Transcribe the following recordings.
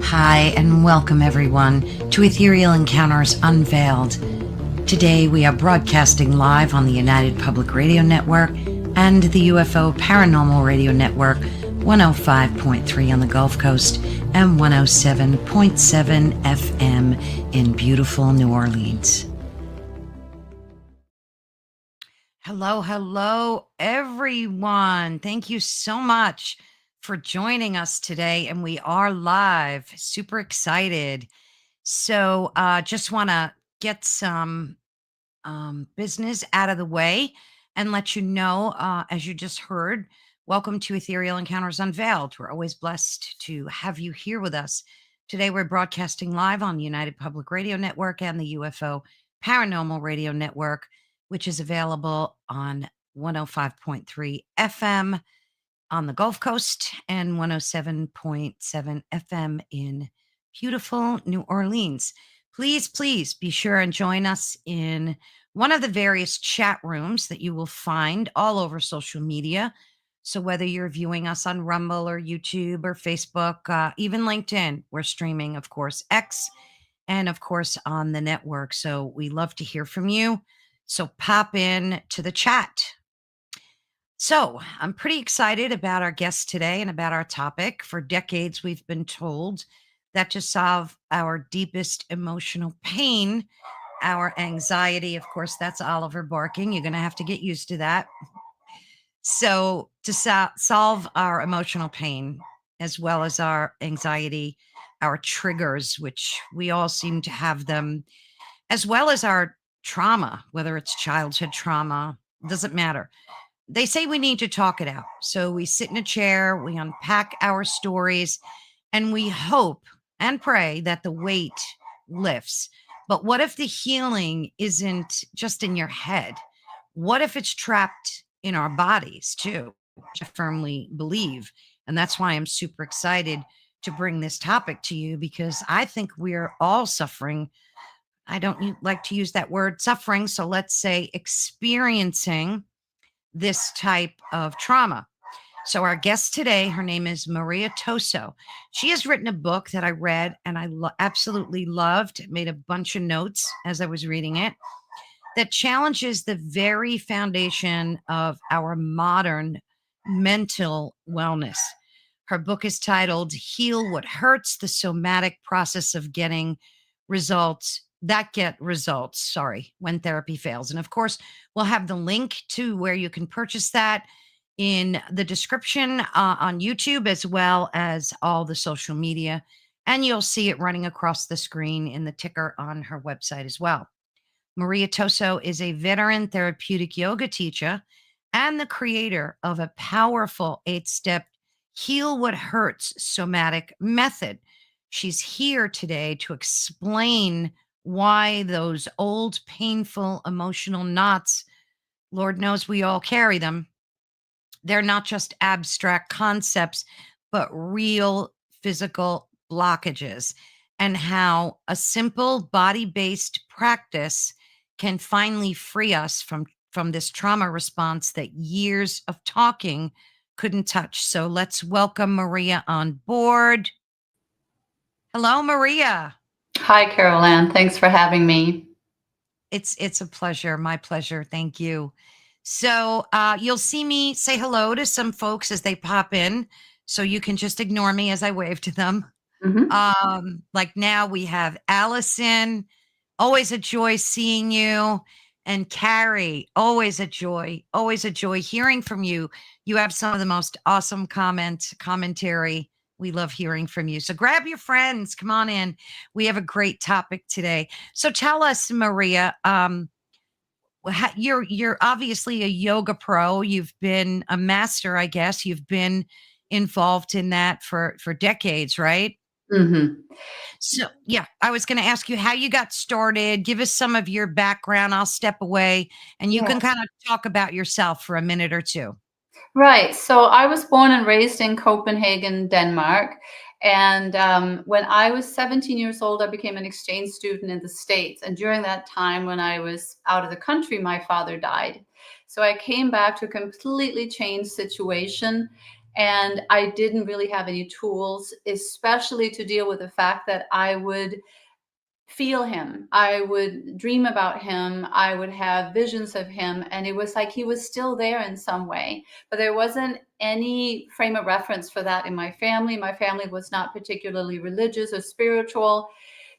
Hi, and welcome everyone to Ethereal Encounters Unveiled. Today we are broadcasting live on the United Public Radio Network and the UFO Paranormal Radio Network, 105.3 on the Gulf Coast and 107.7 FM in beautiful New Orleans. Hello, everyone. Thank you so much for joining us today. And we are live, super excited. So just want to get some business out of the way and let you know, as you just heard, welcome to Ethereal Encounters Unveiled. We're always blessed to have you here with us. Today, we're broadcasting live on the United Public Radio Network and the UFO Paranormal Radio Network, which is available on 105.3 FM on the Gulf Coast and 107.7 FM in beautiful New Orleans. Please be sure and join us in one of the various chat rooms that you will find all over social media. So whether you're viewing us on Rumble or YouTube or Facebook, even LinkedIn, we're streaming, of course, X, and of course on the network. So we love to hear from you. So pop in to the chat. So I'm pretty excited about our guest today and about our topic. For decades, we've been told that to solve our deepest emotional pain, our anxiety, of course, that's Oliver barking. You're going to have to get used to that. So to solve our emotional pain, as well as our anxiety, our triggers, which we all seem to have them, as well as our trauma, whether it's childhood trauma, doesn't matter. They say we need to talk it out. So we sit in a chair, we unpack our stories, and we hope and pray that the weight lifts. But what if the healing isn't just in your head? What if it's trapped in our bodies too? Which I firmly believe. And that's why I'm super excited to bring this topic to you, because I think we're all suffering. I don't like to use that word suffering. So let's say experiencing this type of trauma. So our guest today, her name is Maria Toso. She has written a book that I read and I absolutely loved, made a bunch of notes as I was reading it, that challenges the very foundation of our modern mental wellness. Her book is titled Heal What Hurts, the Somatic Process of Getting Results when therapy fails. And of course, we'll have the link to where you can purchase that in the description on YouTube, as well as all the social media. And you'll see it running across the screen in the ticker on her website as well. Maria Toso is a veteran therapeutic yoga teacher and the creator of a powerful 8-step Heal What Hurts somatic method. She's here today to explain why those old, painful, emotional knots, Lord knows we all carry them, they're not just abstract concepts, but real physical blockages, and how a simple body-based practice can finally free us from this trauma response that years of talking couldn't touch. So let's welcome Maria on board. Hello, Maria. Hi, Carol Ann. Thanks for having me. It's a pleasure. My pleasure. Thank you. So you'll see me say hello to some folks as they pop in. So you can just ignore me as I wave to them. Like now we have Allison. Always a joy seeing you. And Carrie, always a joy hearing from you. You have some of the most awesome commentary. We love hearing from you. So grab your friends. Come on in. We have a great topic today. So tell us, Maria, you're obviously a yoga pro. You've been a master, I guess. You've been involved in that for decades, right? Mm-hmm. So, yeah, I was going to ask you how you got started. Give us some of your background. I'll step away and you can kind of talk about yourself for a minute or two. Right. So I was born and raised in Copenhagen, Denmark. And when I was 17 years old, I became an exchange student in the States. And during that time, when I was out of the country, my father died. So I came back to a completely changed situation. And I didn't really have any tools, especially to deal with the fact that I would feel him. I would dream about him. I would have visions of him. And it was like he was still there in some way. But there wasn't any frame of reference for that in my family. My family was not particularly religious or spiritual.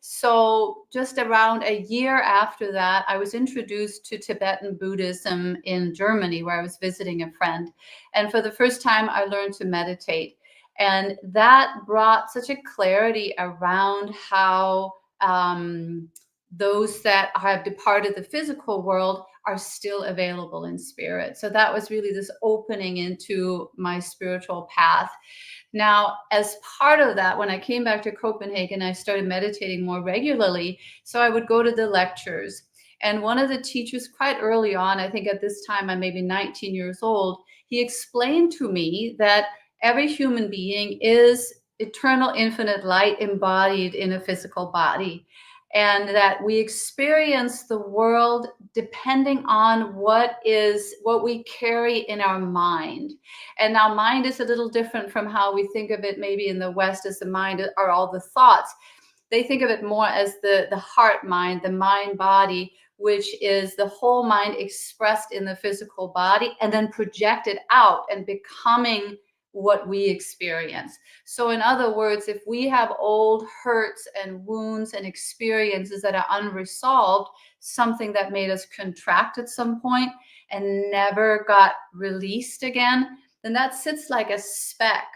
So, just around a year after that, I was introduced to Tibetan Buddhism in Germany, where I was visiting a friend. And for the first time, I learned to meditate. And that brought such a clarity around how those that have departed the physical world are still available in spirit. So that was really this opening into my spiritual path. Now, as part of that, when I came back to Copenhagen, I started meditating more regularly. So I would go to the lectures. And one of the teachers, quite early on, I think at this time I'm maybe 19 years old, he explained to me that every human being is eternal, infinite light embodied in a physical body. And that we experience the world depending on what we carry in our mind. And now mind is a little different from how we think of it maybe in the West, as the mind are all the thoughts. They think of it more as the heart mind, the mind body, which is the whole mind expressed in the physical body and then projected out and becoming what we experience. So in other words, if we have old hurts and wounds and experiences that are unresolved, something that made us contract at some point and never got released again, then that sits like a speck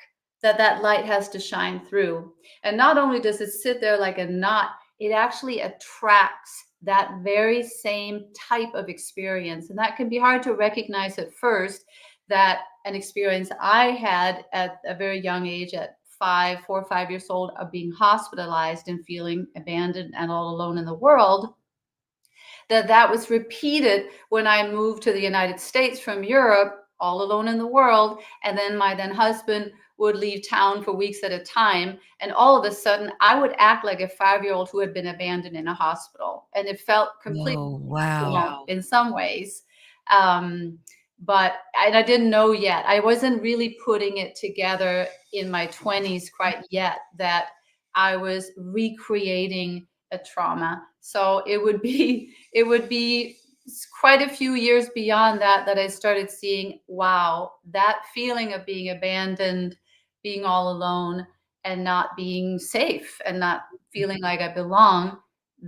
that light has to shine through. And not only does it sit there like a knot, it actually attracts that very same type of experience. And that can be hard to recognize at first, that an experience I had at a very young age, at 4 or 5 years old, of being hospitalized and feeling abandoned and all alone in the world, that was repeated when I moved to the United States from Europe, all alone in the world. And then my then husband would leave town for weeks at a time. And all of a sudden, I would act like a 5-year-old who had been abandoned in a hospital. And it felt completely Oh, wow. in some ways. Um, and I didn't know yet. I wasn't really putting it together in my 20s quite yet, that I was recreating a trauma. So it would be quite a few years beyond that I started seeing, wow, that feeling of being abandoned, being all alone, and not being safe and not feeling like I belong,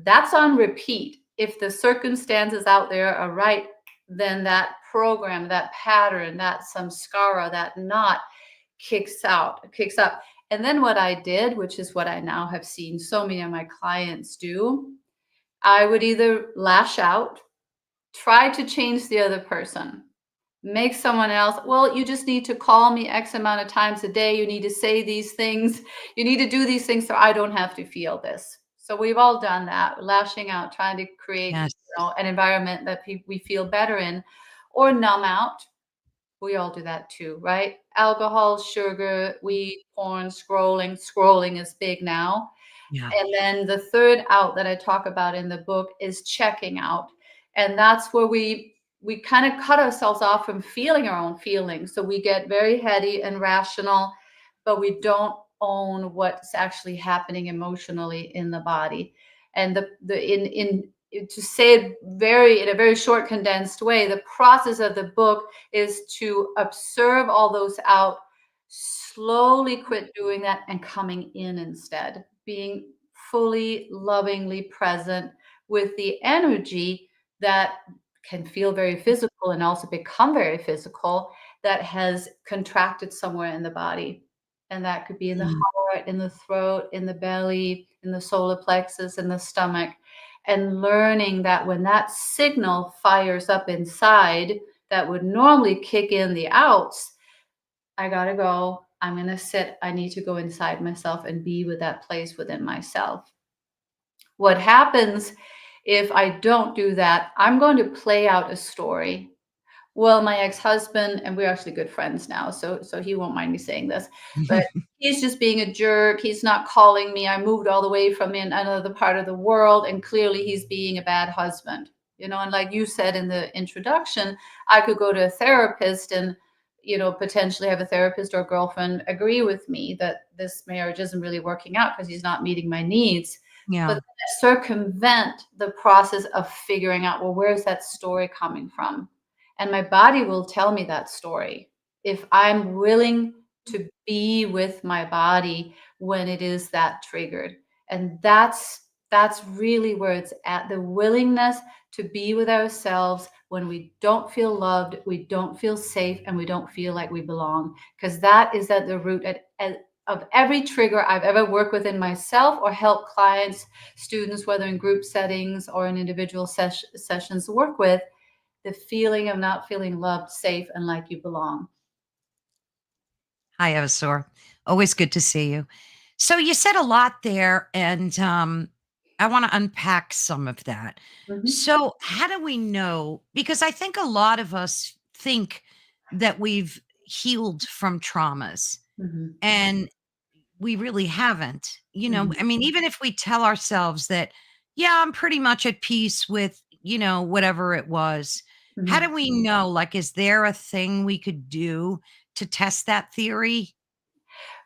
that's on repeat. If the circumstances out there are right, then that program, that pattern, that samskara, that knot kicks up. And then what I did, which is what I now have seen so many of my clients do, I would either lash out, try to change the other person, make someone else, well, you just need to call me X amount of times a day. You need to say these things. You need to do these things so I don't have to feel this. So we've all done that, lashing out, trying to create, Yes. an environment that we feel better in, or numb out. We all do that too, right? Alcohol, sugar, weed, porn, scrolling. Scrolling is big now. Yeah. And then the third out that I talk about in the book is checking out. And that's where we kind of cut ourselves off from feeling our own feelings. So we get very heady and rational, but we don't own what's actually happening emotionally in the body. And to say it in a very short, condensed way, the process of the book is to observe all those out, slowly quit doing that, and coming in instead, being fully lovingly present with the energy that can feel very physical and also become very physical, that has contracted somewhere in the body. And that could be in the Mm. heart, in the throat, in the belly, in the solar plexus, in the stomach. And learning that when that signal fires up inside, that would normally kick in the outs, I gotta go. I'm gonna sit. I need to go inside myself and be with that place within myself. What happens if I don't do that? I'm going to play out a story. Well, my ex-husband, and we're actually good friends now, so he won't mind me saying this, but he's just being a jerk. He's not calling me. I moved all the way from in another part of the world, and clearly he's being a bad husband. And like you said in the introduction, I could go to a therapist and potentially have a therapist or a girlfriend agree with me that this marriage isn't really working out because he's not meeting my needs. But Yeah. then I circumvent the process of figuring out, well, where's that story coming from? And my body will tell me that story if I'm willing to be with my body when it is that triggered. And that's really where it's at, the willingness to be with ourselves when we don't feel loved, we don't feel safe, and we don't feel like we belong. Because that is at the root of every trigger I've ever worked with in myself or helped clients, students, whether in group settings or in individual sessions, work with the feeling of not feeling loved, safe, and like you belong. Hi, Evasaur. Always good to see you. So you said a lot there, and I want to unpack some of that. Mhm, So, how do we know? Because I think a lot of us think that we've healed from traumas, mhm, and we really haven't. mhm, I mean, even if we tell ourselves that, yeah, I'm pretty much at peace with, whatever it was, how mhm. do we know? Like, is there a thing we could do to test that theory?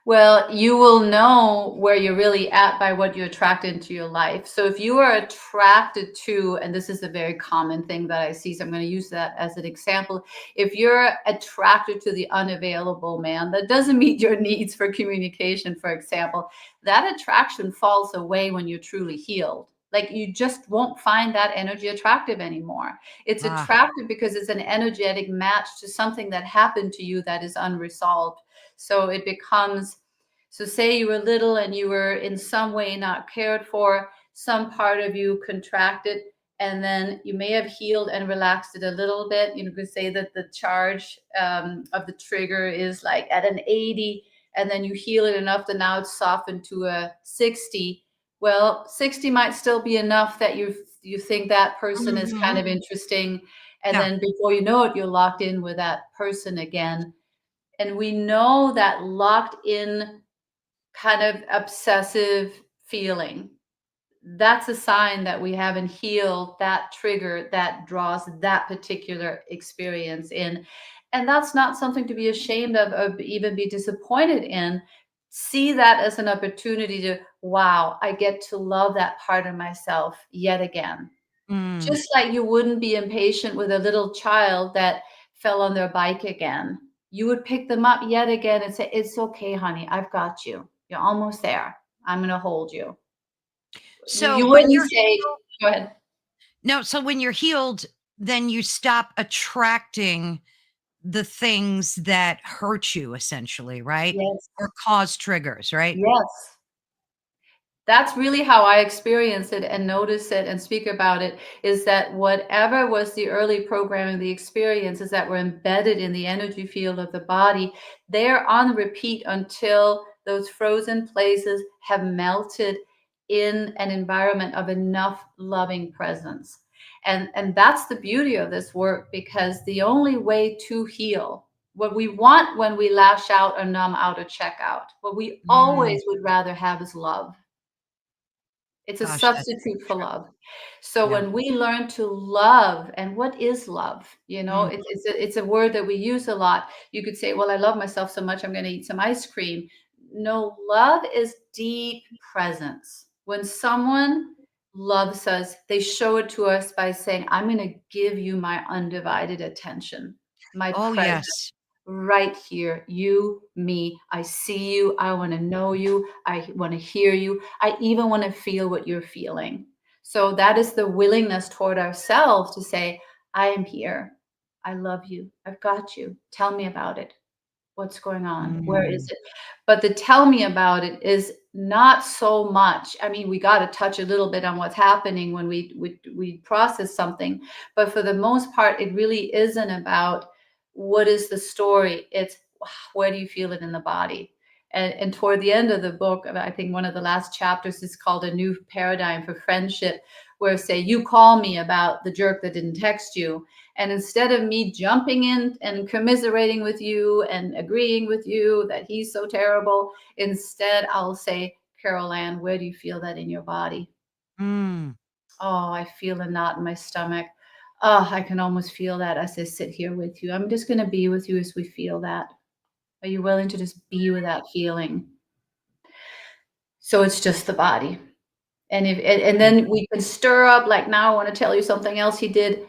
Well, you will know where you're really at by what you attract into your life. So if you are attracted to, and this is a very common thing that I see, so I'm going to use that as an example. If you're attracted to the unavailable man that doesn't meet your needs for communication, for example, that attraction falls away when you're truly healed. Like you just won't find that energy attractive anymore. It's Ah, attractive because it's an energetic match to something that happened to you that is unresolved. So it becomes, so say you were little and you were in some way not cared for, some part of you contracted, and then you may have healed and relaxed it a little bit. You could say that the charge of the trigger is like at an 80, and then you heal it enough that now it's softened to a 60. Well, 60 might still be enough that you think that person is kind mhm. of interesting, and Yeah. then before you know it, you're locked in with that person again. And we know that locked in kind of obsessive feeling, that's a sign that we haven't healed that trigger that draws that particular experience in. And that's not something to be ashamed of or even be disappointed in. See that as an opportunity to, wow, I get to love that part of myself yet again. Mm. Just like you wouldn't be impatient with a little child that fell on their bike again. You would pick them up yet again and say, "It's okay, honey. I've got you. You're almost there. I'm gonna hold you." You So when wouldn't you're say, go ahead. no, so when you're healed, then you stop attracting the things that hurt you essentially, right? Yes. Or cause triggers, right? Yes. That's really how I experience it and notice it and speak about it, is that whatever was the early programming, the experiences that were embedded in the energy field of the body, they're on repeat until those frozen places have melted in an environment of enough loving presence. And that's the beauty of this work, because the only way to heal, what we want when we lash out or numb out or check out, what we Mm, always would rather have is love. It's a gosh, that's substitute so for true. love. So Yeah. when we learn to love, and what is love? Mm. It's a word that we use a lot. You could say, "Well, I love myself so much, I'm gonna eat some ice cream." No, love is deep presence. When someone loves us, they show it to us by saying, "I'm gonna give you my undivided attention, my Oh, presence yes. right here, you, me. I see you. I want to know you. I want to hear you. I even want to feel what you're feeling." So that is the willingness toward ourselves to say, "I am here. I love you. I've got you. Tell me about it. What's going on? Where is Mm. it?" But the tell me about it is not so much. I mean, we got to touch a little bit on what's happening when we process something, but for the most part, it really isn't about what is the story. It's, where do you feel it in the body? And toward the end of the book, I think one of the last chapters is called A New Paradigm for Friendship, where say, you call me about the jerk that didn't text you, and instead of me jumping in and commiserating with you and agreeing with you that he's so terrible, instead I'll say, "Carol Ann, where do you feel that in your body?" Mm. "Oh, I feel a knot in my stomach." Oh, I can almost feel that as I sit here with you. I'm just going to be with you as we feel that. Are you willing to just be with that feeling? So it's just the body. And Mm. then we can stir up, like, now I want to tell you something else he did.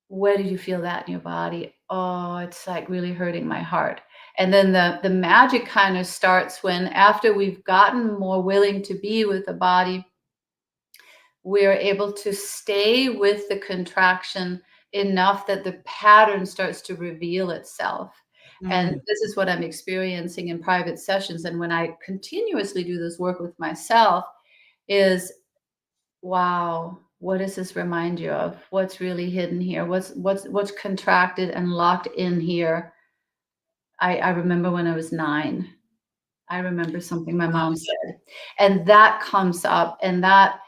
Where did you feel that in your body? Oh, it's like really hurting my heart. And then the magic kind of starts when, after we've gotten more willing to be with the body, we're able to stay with the contraction enough that the pattern starts to reveal itself. And Mm. this is what I'm experiencing in private sessions. And when I continuously do this work with myself, is, wow, what does this remind you of? What's really hidden here? What's contracted and locked in here? I remember when I was 9. I remember something my Wow. mom said, and that comes up, and that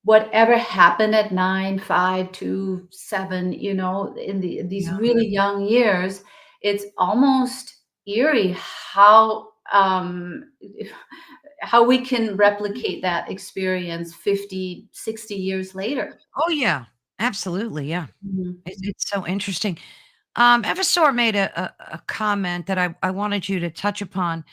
whatever happened at 9, 5, 2, 7, in these Yeah. really young years, it's almost eerie how, how we can replicate that experience 50, 60 years later. Oh, yeah. Absolutely, yeah. Mhm. It's so interesting. Eversor made a comment that I wanted you to touch upon.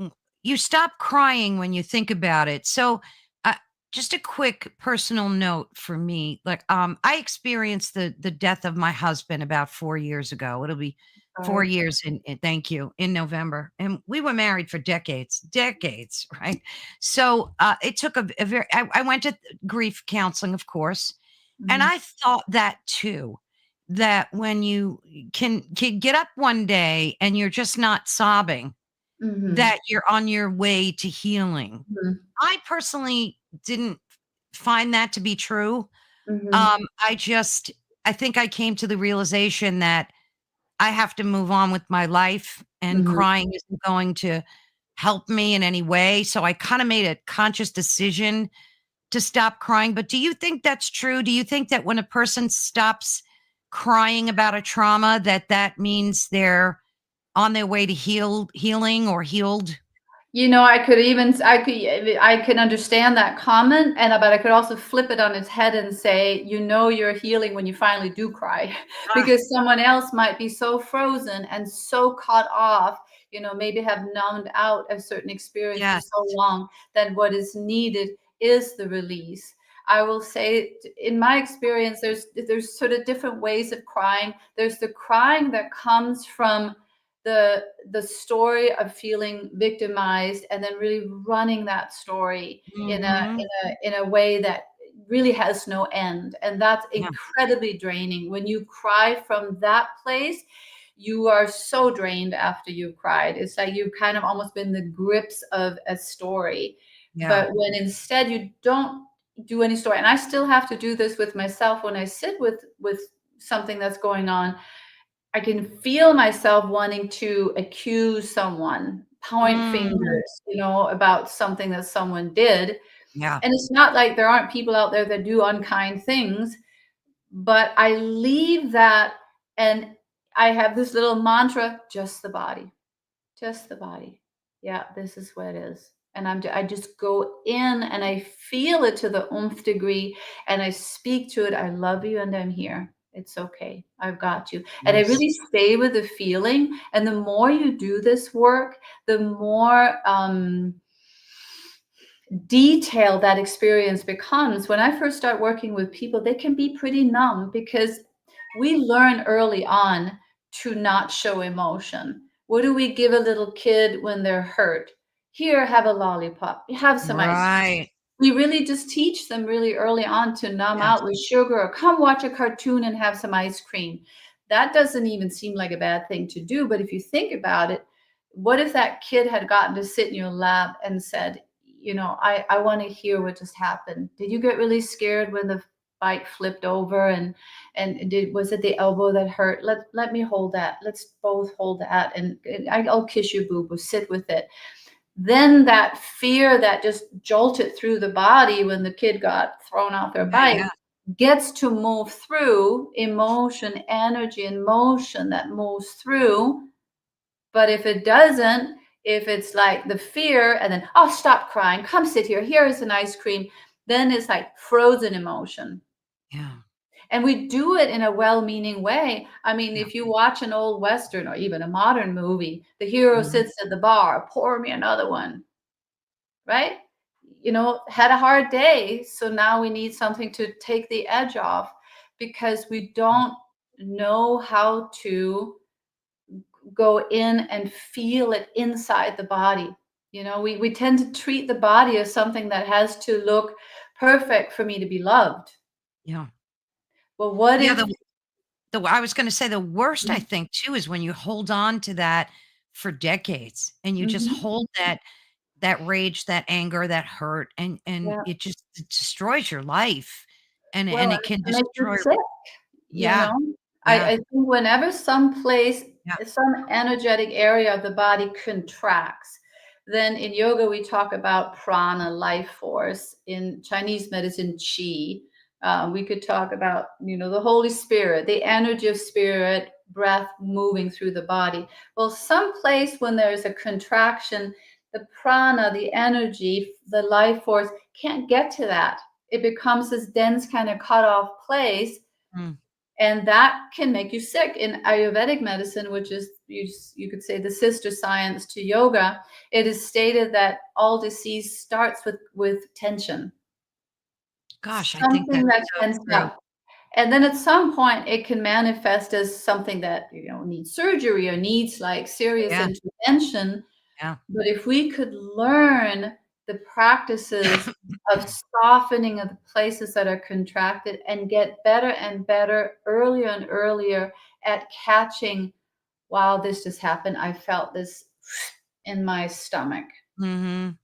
Mm, you stop crying when you think about it. So, uh, just a quick personal note for me. Like, I experienced the death of my husband about 4 years ago. It'll be 4 years thank you, in November, and we were married for decades, decades, right? So, it took a very. I went to grief counseling, of course, and Mhm, I thought that too. That when you can get up one day and you're just not sobbing, mhm, that you're on your way to healing. mhm, I personally didn't find that to be true. mhm, I just I think I came to the realization that I have to move on with my life and mhm. crying isn't going to help me in any way. So I kind of made a conscious decision to stop crying. But do you think that's true? Do you think that when a person stops crying about a trauma that that means they're on their way to healing or healed? I can understand that comment, but I could also flip it on its head and say, you're healing when you finally do cry, Ah, because someone else might be so frozen and so caught off, maybe have numbed out a certain experience for yes. so long that what is needed is the release. I will say, in my experience, there's sort of different ways of crying. There's the crying that comes from the story of feeling victimized, and then really running that story in a Mhm. in a way that really has no end, and that's Yeah, incredibly draining. When you cry from that place, you are so drained after you've cried. It's like you've kind of almost been in the grips of a story. yeah. But when instead you don't do any story, and I still have to do this with myself when I sit with something that's going on, I can feel myself wanting to accuse someone, point Mm, fingers, about something that someone did. yeah, And it's not like there aren't people out there that do unkind things, but I leave that, and I have this little mantra, just the body, just the body. Yeah, this is what it is. And I just go in and I feel it to the oomph degree, and I speak to it. I love you and I'm here. It's okay. I've got you. And I yes. really stay with the feeling. And the more you do this work, the more detailed that experience becomes. When I first start working with people, they can be pretty numb because we learn early on to not show emotion. What do we give a little kid when they're hurt? Here, have a lollipop, have some ice cream. Right. We really just teach them really early on to numb Yes. out with sugar, or come watch a cartoon and have some ice cream. That doesn't even seem like a bad thing to do. But if you think about it, what if that kid had gotten to sit in your lap and said, I want to hear what just happened. Did you get really scared when the bike flipped over, was it the elbow that hurt? Let me hold that. Let's both hold that, and I'll kiss your boob, or sit with it. Then that fear that just jolted through the body when the kid got thrown off their Yeah, bike yeah, gets to move through emotion, energy, and motion that moves through. But if it doesn't, if it's like the fear, and then, oh, stop crying, come sit here, here is an ice cream, then it's like frozen emotion. yeah. And we do it in a well-meaning way. I mean, Yeah. if you watch an old Western or even a modern movie, the hero Mhm. sits at the bar, pour me another one, right? Had a hard day, so now we need something to take the edge off because we Mm. don't know how to go in and feel it inside the body. We tend to treat the body as something that has to look perfect for me to be loved. Yeah. Well, what Yeah, if I was gonna say the worst I Mhm, think too is when you hold on to that for decades and you just mhm, hold that rage, that anger, that hurt, and yeah. it destroys your life, Well, and it can it makes you destroy. sick. You Yeah, know? yeah, I think whenever yeah. some energetic area of the body contracts, then in yoga we talk about prana, life force. In Chinese medicine, qi. We could talk about, the Holy Spirit, the energy of spirit, breath moving through the body. Well, someplace when there's a contraction, the prana, the energy, the life force can't get to that. It becomes this dense kind of cut off place, Mm. and that can make you sick. In Ayurvedic medicine, which is you could say the sister science to yoga, it is stated that all disease starts with tension, Gosh, I think something that's that's so tensed true. up. And then at some point it can manifest as something that needs surgery or needs like serious Yeah, intervention. yeah. But if we could learn the practices of softening of the places that are contracted and get better and better earlier and earlier at catching, wow, this just happened. I felt this in my stomach. Mhm.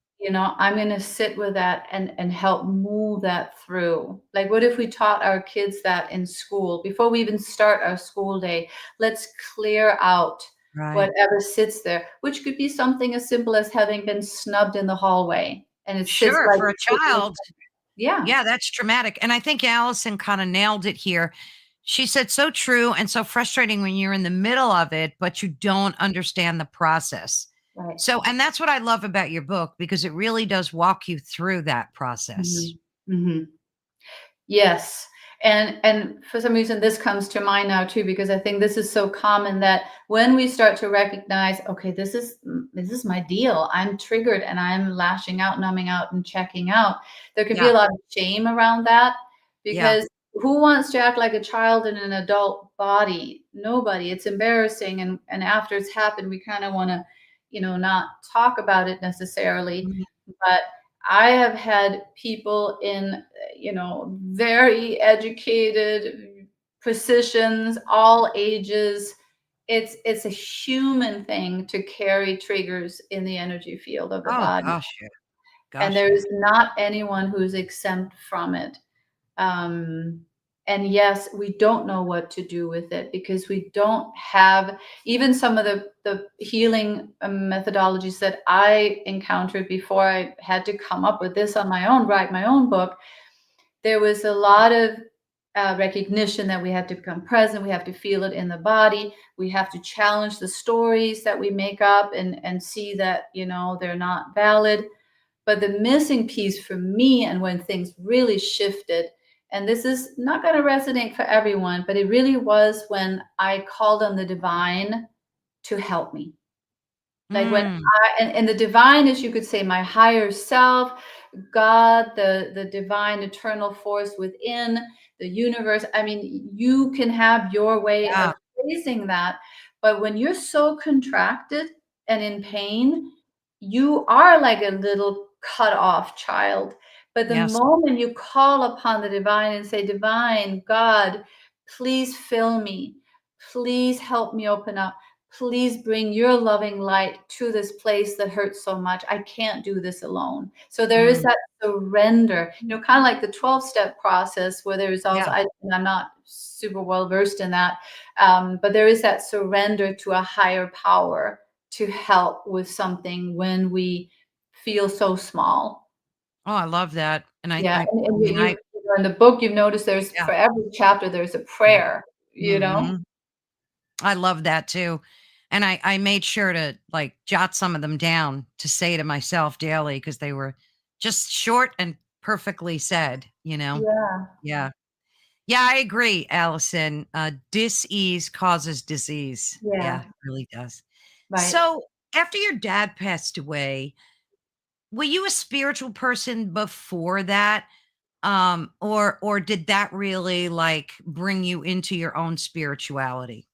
I'm going to sit with that and help move that through. Like, what if we taught our kids that in school before we even start our school day? Let's clear out Right. whatever sits there, which could be something as simple as having been snubbed in the hallway and it sits Sure, like for a it's sitting. child, Yeah, yeah, that's traumatic, and I think Allison kinda nailed it here. She said, "So true and so frustrating when you're in the middle of it, but you don't understand the process." right. So and that's what I love about your book because it really does walk you through that process. Mhm. Mhm. Yes. And for some reason this comes to mind now too, because I think this is so common that when we start to recognize, okay, this is my deal. I'm triggered and I'm lashing out, numbing out, and checking out. There can be a Yeah, lot of shame around that yeah. because who wants to act like a child in an adult body? Nobody. It's embarrassing. And after it's happened, we kind of want to, not talk about it necessarily. Mhm. But I have had people in very educated positions, all ages. It's a human thing to carry triggers in the energy field of the Oh, body, gosh, yeah. and Gosh, there yeah. is not anyone who's exempt from it. Um, and yes, we don't know what to do with it because we don't have even some of the healing methodologies that I encountered before I had to come up with this on my own, write my own book. There was a lot of recognition that we have to become present. We have to feel it in the body. We have to challenge the stories that we make up and see that, they're not valid. But the missing piece for me, and when things really shifted, and this is not going to resonate for everyone, but it really was when I called on the divine to help me. Like when Mm, and the divine is, you could say, my higher self, God, the divine eternal force within the universe. I mean, you can have your way yeah, of phrasing that, but when you're so contracted and in pain, you are like a little cut off child. But the yes. moment you call upon the divine and say, Divine, God, please fill me, please help me open up. Please bring your loving light to this place that hurts so much. I can't do this alone. So there is Mm, that surrender, kind of like the 12-step process where there's also, yeah. I'm not super well versed in that, but there is that surrender to a higher power to help with something when we feel so small. Oh, I love that, and Yeah, I and mean, in the book, you've noticed there's yeah, for every chapter, there's a yeah. prayer, you know? Mhm. I love that too, and I made sure to, like, jot some of them down to say to myself daily because they were just short and perfectly said, you know? Yeah. Yeah. Yeah, I agree, Allison. Dis-ease causes disease. Yeah, Yeah, it really does. right. So, after your dad passed away, were you a spiritual person before that? Or did that really, like, bring you into your own spirituality?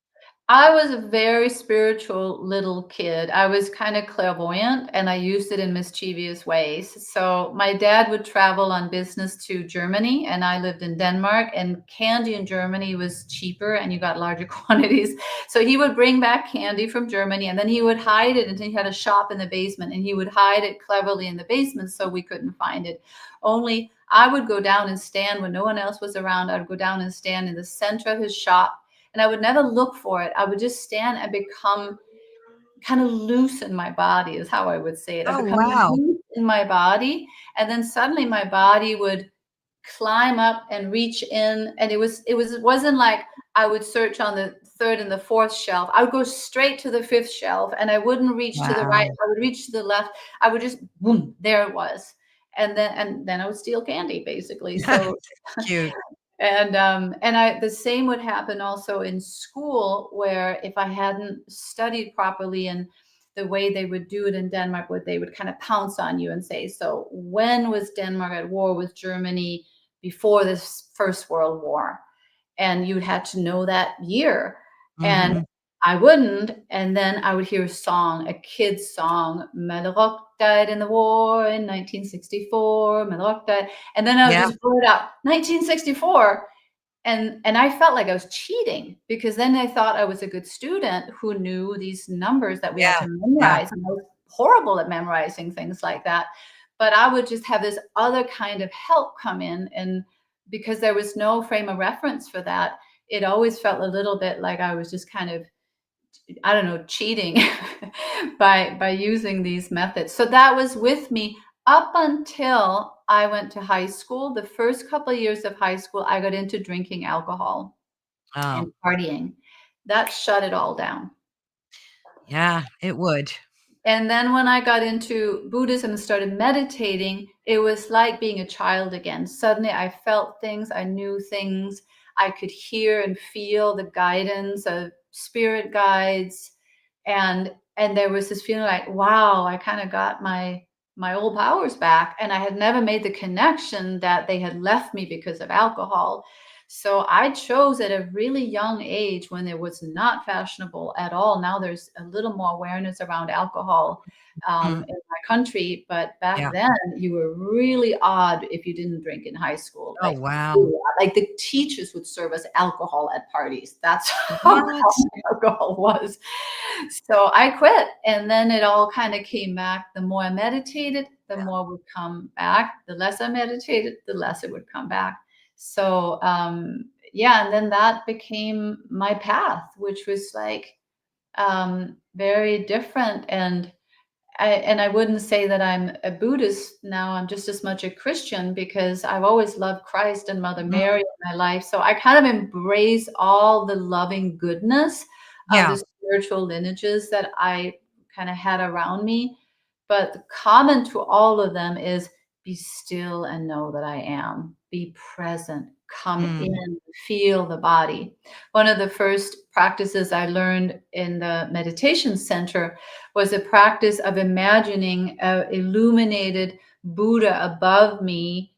I was a very spiritual little kid. I was kind of clairvoyant and I used it in mischievous ways. So my dad would travel on business to Germany and I lived in Denmark, and candy in Germany was cheaper and you got larger quantities. So he would bring back candy from Germany and then he would hide it, and he had a shop in the basement and he would hide it cleverly in the basement so we couldn't find it. Only I would go down and stand when no one else was around. I would go down and stand in the center of his shop, and I would never look for it. I would just stand and become kind of loose in my body, is how I would say it. I Oh, become wow. loose in my body, and then suddenly my body would climb up and reach in, and it wasn't like I would search on the third and the fourth shelf. I would go straight to the fifth shelf, and I wouldn't reach to the right. Wow. I would reach to the left. I would just boom, there it was. And then I would steal candy basically. So Cute. and I the same would happen also in school, where if I hadn't studied properly, and the way they would do it in Denmark, would they would kind of pounce on you and say, so when was Denmark at war with Germany before this First World War? And you had to know that year. And Mhm. I wouldn't. And then I would hear a song, a kid's song, Malrock died in the war in 1964, Malrock died. And then I would Yeah, just blurt out 1964. And I felt like I was cheating, because then I thought I was a good student who knew these numbers that we had yeah, to yeah. memorize. And I was horrible at memorizing things like that. But I would just have this other kind of help come in. And because there was no frame of reference for that, it always felt a little bit like I was just kind of, I don't know, cheating by using these methods. So that was with me up until I went to high school. The first couple of years of high school, I got into drinking alcohol and Oh, partying. That shut it all down. yeah, it would. And then when I got into Buddhism and started meditating, it was like being a child again. Suddenly I felt things, I knew things, I could hear and feel the guidance of spirit guides. And there was this feeling like, wow, I kind of got my old powers back. And I had never made the connection that they had left me because of alcohol. So I chose at a really young age, when it was not fashionable at all. Now there's a little more awareness around alcohol Mm, in my country, but back yeah. then you were really odd if you didn't drink in high school. Oh, Like wow. really odd. Like the teachers would serve us alcohol at parties. That's how What? common alcohol was. So I quit, and then it all kind of came back. The more I meditated, the more would come back. The less I meditated, the less it would come back. So yeah, and then that became my path, which was like very different. And I wouldn't say that I'm a Buddhist now. I'm just as much a Christian, because I've always loved Christ and Mother Mm, Mary in my life. So I kind of embrace all the loving goodness of yeah, the spiritual lineages that I kind of had around me. But the common to all of them is, be still and know that I am. Be present. Come mm, in, feel the body. One of the first practices I learned in the meditation center was a practice of imagining a illuminated Buddha above me,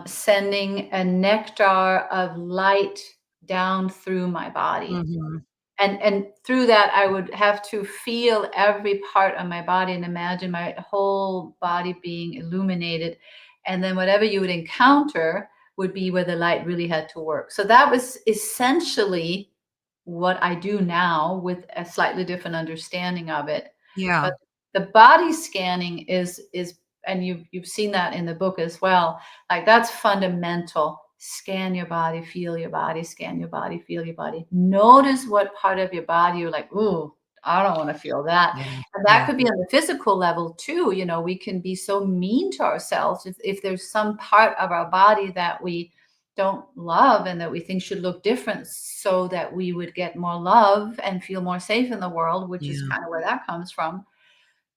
sending a nectar of light down through my body. mhm. And through that, I would have to feel every part of my body and imagine my whole body being illuminated. And then whatever you would encounter would be where the light really had to work. So that was essentially what I do now, with a slightly different understanding of it. Yeah, But the body scanning is and you've seen that in the book as well. Like, that's fundamental. Scan your body, feel your body, scan your body, feel your body. Notice what part of your body you're like, ooh, I don't want to feel that. yeah, And that yeah, could be on the physical level too. You know, we can be so mean to ourselves if there's some part of our body that we don't love and that we think should look different, so that we would get more love and feel more safe in the world, which is yeah. kind of where that comes from.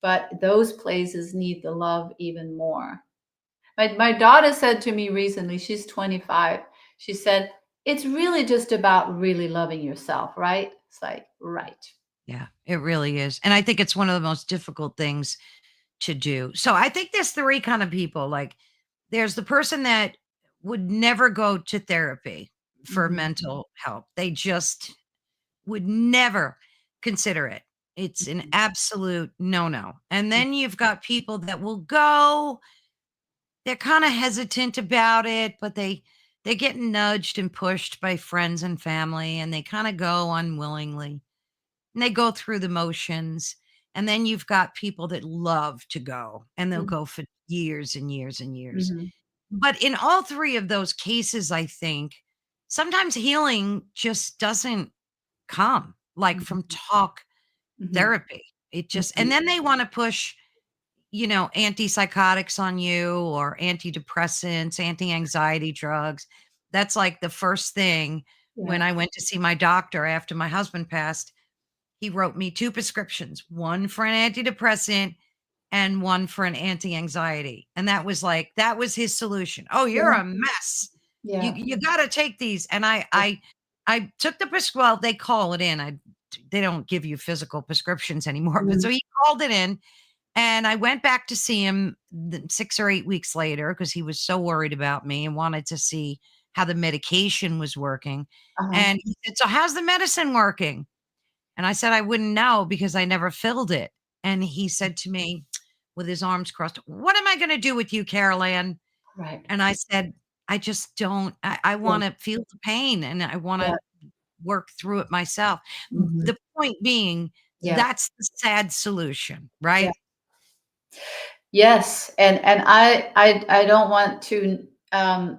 But those places need the love even more. My daughter said to me recently, she's 25. She said, it's really just about really loving yourself, right? It's like, right. Yeah, it really is. And I think it's one of the most difficult things to do. So I think there's three kind of people. Like there's the person that would never go to therapy for Mhm, mental help. They just would never consider it. It's an mhm, absolute no-no. And mhm, then you've got people that will go, they're kind of hesitant about it, but they get nudged and pushed by friends and family and they kind of go unwillingly. And they go through the motions. And then you've got people that love to go and they'll mhm, go for years and years and years. mhm, But in all three of those cases, I think sometimes healing just doesn't come like from mhm, talk mhm, therapy. It just, and mhm. then they want to push, antipsychotics on you or antidepressants, anti-anxiety drugs. That's like the first thing when Yeah, I went to see my doctor after my husband passed. He wrote me 2 prescriptions, one for an antidepressant and one for an anti-anxiety. And that was his solution. "Oh, you're yeah, a mess. You yeah. you gotta take these." And I took the well, they call it in. They don't give you physical prescriptions anymore, but so Mhm, he called it in and I went back to see him 6 or 8 weeks later because he was so worried about me and wanted to see how the medication was working. uh-huh, And he said, "So how's the medicine working?" And I said, "I wouldn't know because I never filled it." And he said to me with his arms crossed, "What am I gonna do with you, Carol Ann?" right. And I said, "I just don't I Yeah, wanna feel the pain and I yeah, wanna work through it myself." mhm, The point being, yeah, that's the sad solution, yeah. right? Yes, and I don't want to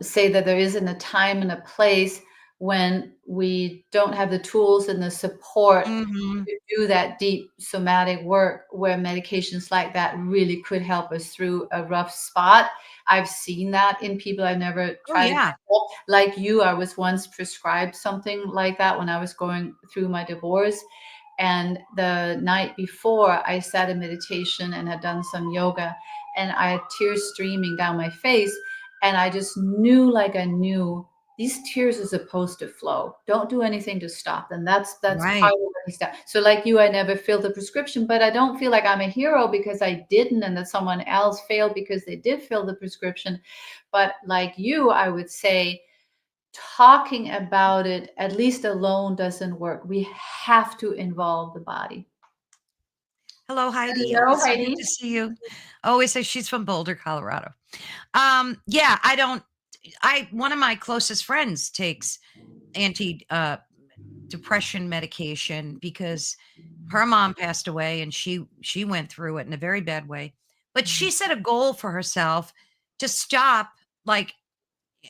say that there isn't a time and a place when we don't have the tools and the support Mhm. to do that deep somatic work where medications like that really could help us through a rough spot. I've seen that in people. I've never Oh, tried it yeah. myself. Like you, I was once prescribed something like that when I was going through my divorce. And the night before, I sat in meditation and had done some yoga, and I had tears streaming down my face. And I just knew, like I knew, these tears are supposed to flow. Don't do anything to stop them. That's part Right. of what he's done. So, like you, I never filled the prescription, but I don't feel like I'm a hero because I didn't, and that someone else failed because they did fill the prescription. But like you, I would say talking about it, at least alone, doesn't work. We have to involve the body. Hello, Heidi. Hello, So good to Heidi. see you. Always say she's from Boulder, Colorado. Yeah, I don't I one of my closest friends takes anti depression medication because her mom passed away and she went through it in a very bad way. But she set a goal for herself to stop like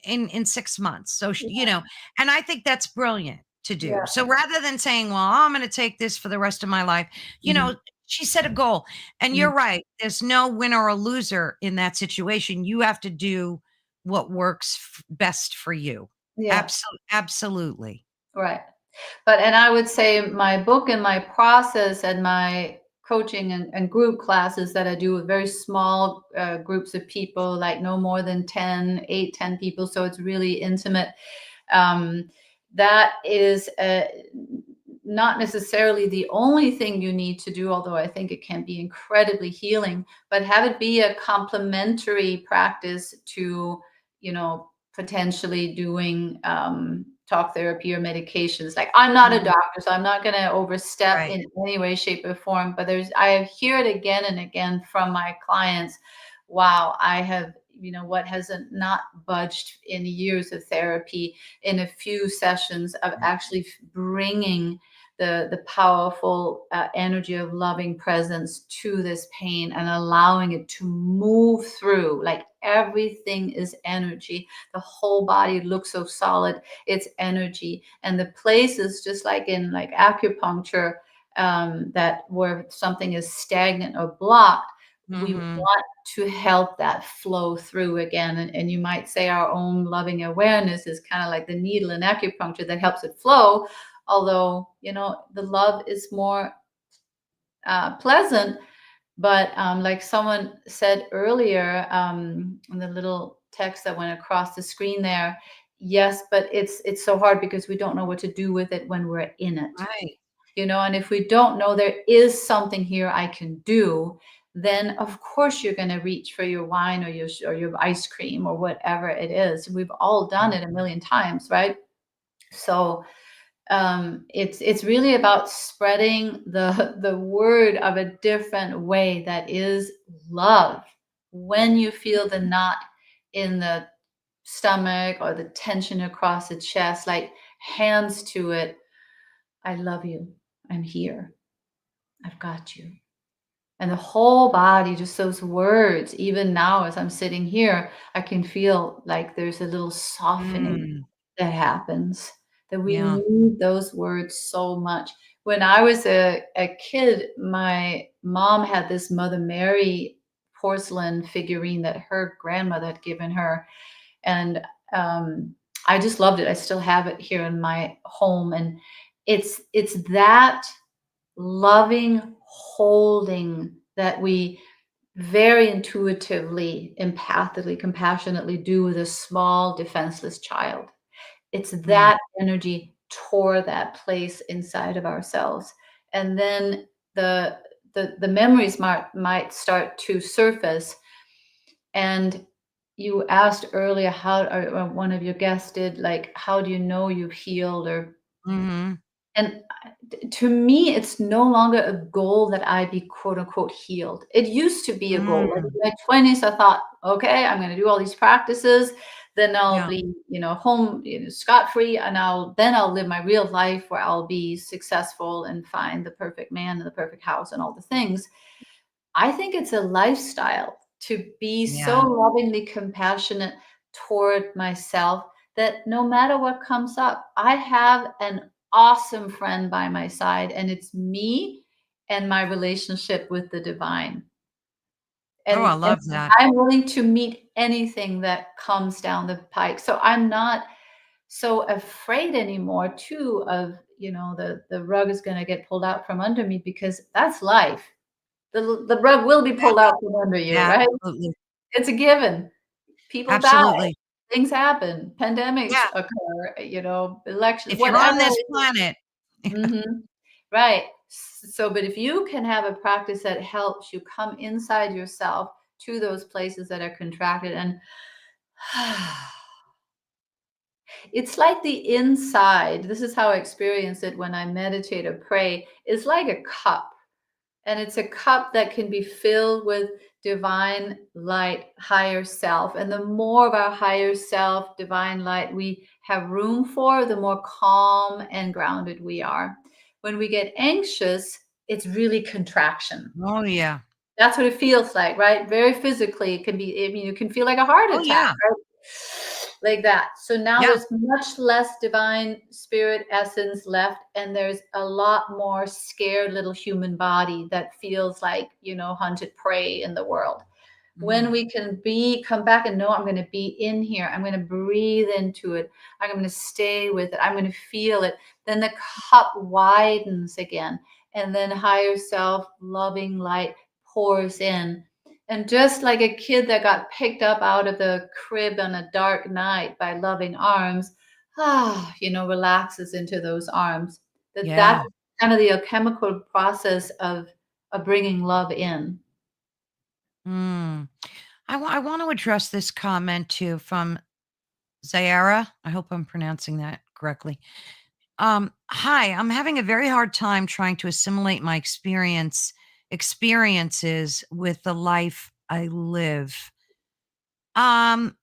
in 6 months. So Yeah, and I think that's brilliant to do. yeah. So rather than saying, "Well, I'm going to take this for the rest of my life," you Mhm, know, she set a goal. And mhm. you're right. There's no winner or loser in that situation. You have to do what works best for you. Yeah, Absolutely. right. But and I would say my book and my process and my coaching and group classes that I do with very small groups of people, like no more than 10 people. So it's really intimate. Um, that is not necessarily the only thing you need to do, although I think it can be incredibly healing, but have it be a complementary practice to, potentially doing talk therapy or medications. Like I'm not a Mhm. doctor, so I'm not going to overstep Right. in any way, shape, or form, but I hear it again and again from my clients. Wow, I have, what hasn't not budged in years of therapy in a few sessions of actually bringing the powerful energy of loving presence to this pain and allowing it to move through. Like everything is energy. The whole body looks so solid. It's energy, and the places, just like in like acupuncture, that where something is stagnant or blocked, we Mhm. want to help that flow through again. And you might say our own loving awareness is kind of like the needle in acupuncture that helps it flow. Although, the love is more pleasant. But like someone said earlier in the little text that went across the screen there, yes, but it's so hard because we don't know what to do with it when we're in it. Right. And if we don't know there is something here I can do, then of course you're going to reach for your wine or your ice cream or whatever it is. We've all done it a million times, right? So it's really about spreading the word of a different way that is love. When you feel the knot in the stomach or the tension across the chest, like hands to it. I love you. I'm here. I've got you. And the whole body, just those words, even now as I'm sitting here, I can feel like there's a little softening Mm, that happens, that we yeah. need those words so much. When I was a kid, my mom had this Mother Mary porcelain figurine that her grandmother had given her. And I just loved it. I still have it here in my home. And it's that loving holding that we very intuitively, empathically, compassionately do with a small, defenseless child. It's Mm, that energy toward that place inside of ourselves. And then the the memories might start to surface. And you asked earlier how, or one of your guests did, like, how do you know you've healed? Or mhm, and to me, it's no longer a goal that I be quote unquote healed. It used to be a goal. Like mm, in my 20s, I thought, okay, I'm going to do all these practices, then I'll yeah, be, home, scot free, and I'll live my real life where I'll be successful and find the perfect man and the perfect house and all the things. I think it's a lifestyle to be so yeah. lovingly compassionate toward myself that no matter what comes up, I have an awesome friend by my side, and it's me and my relationship with the divine. Oh, I And love that. I'm willing to meet anything that comes down the pike. So I'm not so afraid anymore too of, the rug is going to get pulled out from under me, because that's life. The rug will be Yeah, pulled out from under you, yeah, right? absolutely, It's a given. People die, absolutely. things happen, pandemics Yeah, occur, elections, if you're on whatever this it is. planet. Mhm. Right. So, but if you can have a practice that helps you come inside yourself to those places that are contracted, and it's like the inside, this is how I experience it when I meditate or pray, is like a cup. And it's a cup that can be filled with divine light, higher self. And the more of our higher self, divine light we have room for, the more calm and grounded we are. When we get anxious, it's really contraction. Oh, yeah. That's what it feels like, right? Very physically, it can be, I mean, you can feel like a heart Oh, attack, yeah, right? Like that. So now yeah, there's much less divine spirit essence left, and there's a lot more scared little human body that feels like, hunted prey in the world. When mhm, we can come back and know, I'm going to be in here, I'm going to breathe into it, I'm going to stay with it, I'm going to feel it, then the cup widens again, and then higher self loving light pours in. And just like a kid that got picked up out of the crib on a dark night by loving arms, relaxes into those arms. That's yeah. kind of the alchemical process of bringing love in. Mm. I want to address this comment too from Zayara. I hope I'm pronouncing that correctly. Hi, I'm having a very hard time trying to assimilate my experiences with the life I live. Um,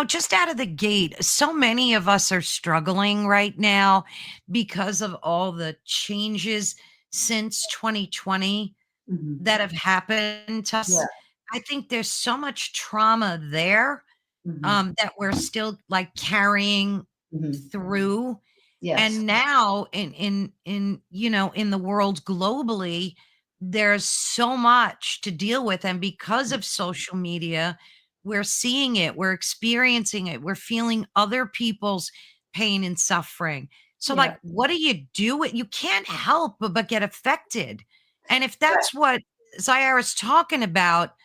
just out of the gate, so many of us are struggling right now because of all the changes since 2020 Mhm. that have happened to Yeah. us. I think there's so much trauma there, Mhm. that we're still like carrying Mhm. through. Yes. And now in the world globally, there's so much to deal with, and because of social media, we're seeing it, we're experiencing it, we're feeling other people's pain and suffering. So like, Yeah. what do you do? You can't help but get affected. And if Right. that's what Zaire is talking about,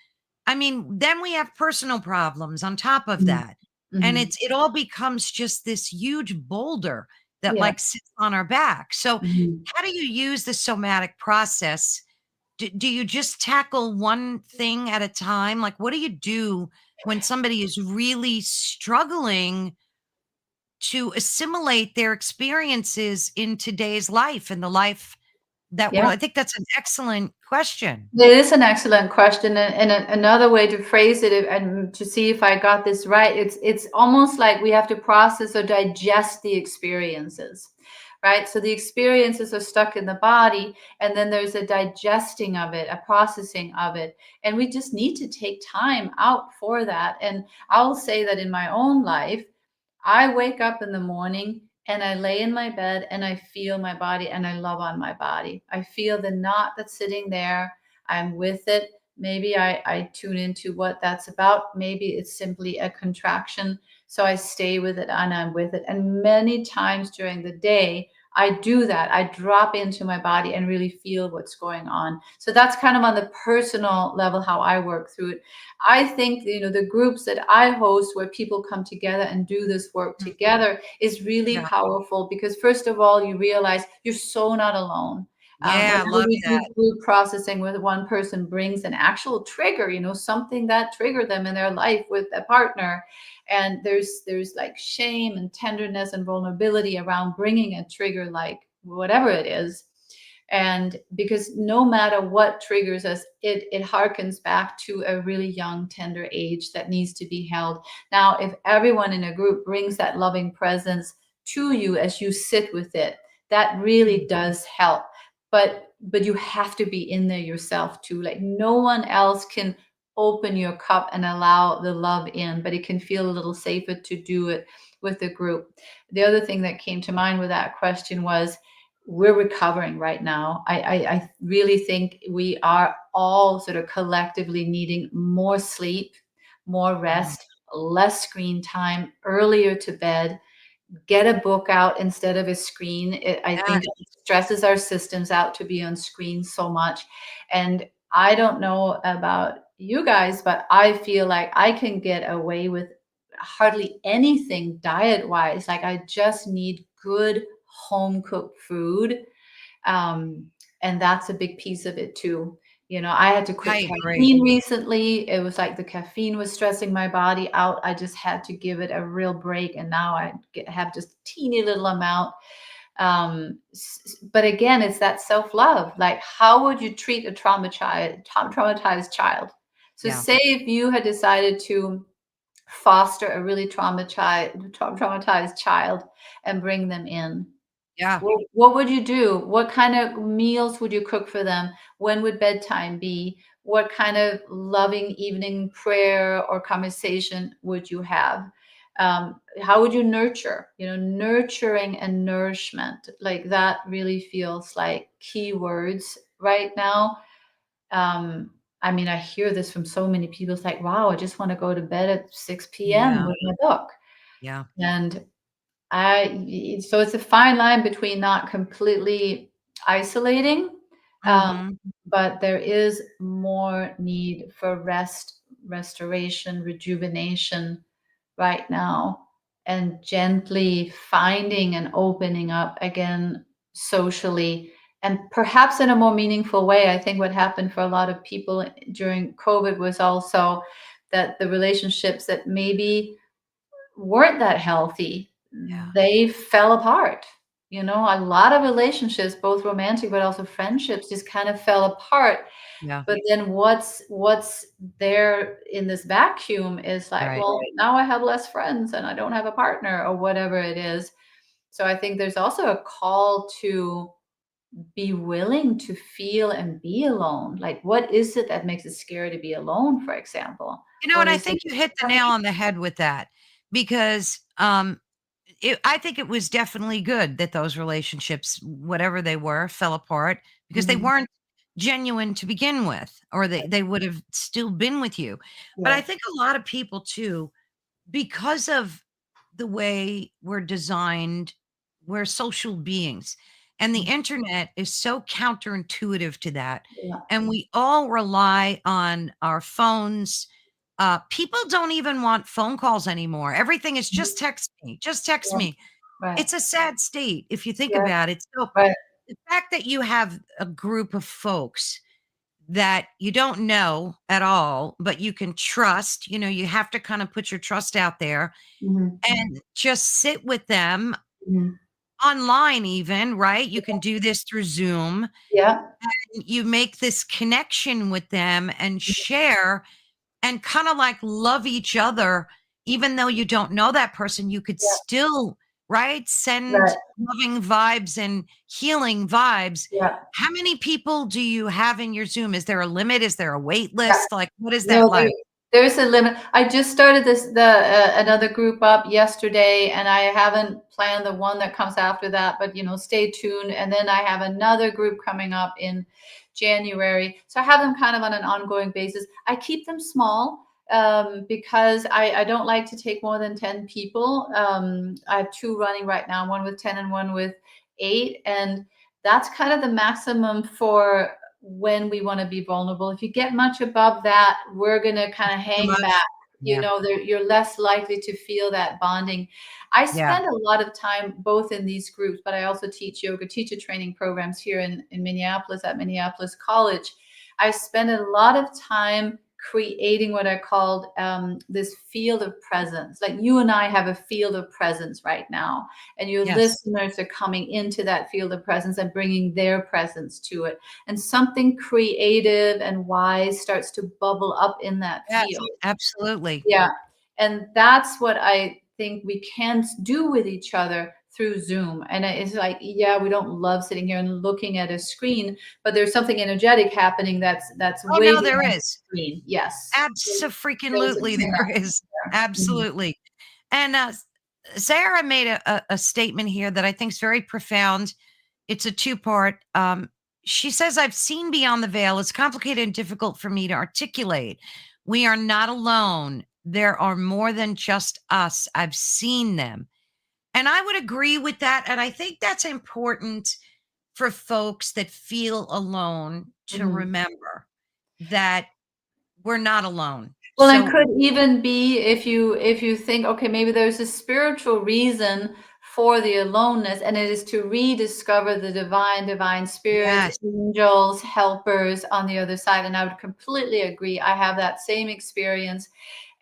I mean, then we have personal problems on top of Mhm. that. and Mhm. it all becomes just this huge boulder that Yeah. like sits on our back. So Mhm. how do you use the somatic process? Do you just tackle one thing at a time? Like, what do you do when somebody is really struggling to assimilate their experiences in today's life and the life that Yeah. we're I think that's an excellent question. It is an excellent question, and another way to phrase it, and to see if I got this right, it's almost like we have to process or digest the experiences, right? So the experiences are stuck in the body, and then there's a digesting of it, a processing of it, and we just need to take time out for that. And I'll say that in my own life, I wake up in the morning and I lay in my bed and I feel my body and I love on my body. I feel the knot that's sitting there. I'm with it. Maybe I tune into what that's about. Maybe it's simply a contraction. So I stay with it and I'm with it. And many times during the day, I do that. I drop into my body and really feel what's going on. So that's kind of on the personal level how I work through it. I think, the groups that I host where people come together and do this work Mm, together is really yeah. powerful because first of all, you realize you're so not alone. Yeah, I Whenever love we do that. group processing where one person brings an actual trigger, something that triggered them in their life with a partner, and there's like shame and tenderness and vulnerability around bringing a trigger, like whatever it is. And because no matter what triggers us, it harkens back to a really young tender age that needs to be held. Now if everyone in a group brings that loving presence to you as you sit with it, that really Mm, does help. But you have to be in there yourself too. Like no one else can open your cup and allow the love in, but it can feel a little safer to do it with the group. The other thing that came to mind with that question was, we're recovering right now. I really think we are all sort of collectively needing more sleep, more mm, rest, less screen time, earlier to bed, get a book out instead of a screen. I think yes, it stresses our systems out to be on screen so much. And I don't know about you guys, but I feel like I can get away with hardly anything diet wise. Like I just need good home cooked food. Um, and that's a big piece of it too. I had to quit I agree. caffeine recently. It was like the caffeine was stressing my body out. I just had to give it a real break. And now have just teeny little amount. But again, it's that self-love. Like, how would you treat a traumatized child? So Yeah, say if you had decided to foster a really traumatized child and bring them in, yeah, what would you do? What kind of meals would you cook for them? When would bedtime be? What kind of loving evening prayer or conversation would you have? How would you nurture? Nurturing and nourishment, like that really feels like key words right now. I mean, I hear this from so many people. It's like, wow, I just want to go to bed at 6 p.m. yeah, with my book. yeah. And so it's a fine line between not completely isolating, um, Mhm. but there is more need for rest, restoration, rejuvenation right now, and gently finding and opening up again socially, and perhaps in a more meaningful way. I think what happened for a lot of people during COVID was also that the relationships that maybe weren't that healthy, Yeah, they fell apart. A lot of relationships, both romantic but also friendships, just kind of fell apart. yeah, But then what's there in this vacuum is like, right. well, now I have less friends and I don't have a partner or whatever it is. So I think there's also a call to be willing to feel and be alone. Like, what is it that makes it scary to be alone, for example? And What I is it? think you hit the nail on the head with that because, I think it was definitely good that those relationships, whatever they were, fell apart because they Mhm. weren't genuine to begin with, or they would have still been with you. But I Yeah. think a lot of people too, because of the way we're designed, we're social beings, and the internet is so counterintuitive to that. Yeah. And we all rely on our phones People don't even want phone calls anymore. Everything is Mhm. just text me, just text Yeah. me. Right. It's a sad state if you think Yeah. about it. So Right. the fact that you have a group of folks that you don't know at all, but you can trust, you have to kind of put your trust out there Mhm. and just sit with them Mhm. online, even, right? You can do this through Zoom. Yeah. You make this connection with them and share and kind of like love each other, even though you don't know that person, you could Yeah. still, right, Right. send loving vibes and healing vibes. Yeah. How many people do you have in your Zoom? Is there a limit? Is there a wait Yeah. list? Like, what is that No, like? there's a limit. I just started another group up yesterday, and I haven't planned the one that comes after that, but stay tuned. And then I have another group coming up in January. So I have them kind of on an ongoing basis. I keep them small because I don't like to take more than 10 people. I have two running right now, one with 10 and one with 8. And that's kind of the maximum for when we want to be vulnerable. If you get much above that, we're going to kind of Too hang back. much? Yeah. You're less likely to feel that bonding. I Yeah. spend a lot of time both in these groups, but I also teach yoga teacher training programs here in Minneapolis at Minneapolis College. I spend a lot of time creating what I called this field of presence. Like you and I have a field of presence right now, and your Yes. listeners are coming into that field of presence and bringing their presence to it. And something creative and wise starts to bubble up in that Yes. field. Absolutely. Yeah. And that's what I think we can do with each other through Zoom. And it's like, yeah, we don't love sitting here and looking at a screen, but there's something energetic happening that's Oh, way no, there beyond the is. screen. Yes. There's a Abso-freaking-lutely there connection is. there. Mhm. Absolutely. And, Sarah made a statement here that I think is very profound. It's a two-part. She says, "I've seen beyond the veil. It's complicated and difficult for me to articulate. We are not alone. There are more than just us. I've seen them." And I would agree with that, and I think that's important for folks that feel alone to Mhm. remember that we're not alone. Well, and So could even be if you think, okay, maybe there's a spiritual reason for the aloneness, and it is to rediscover the divine spirits, yes, angels, helpers on the other side. And I would completely agree. I have that same experience,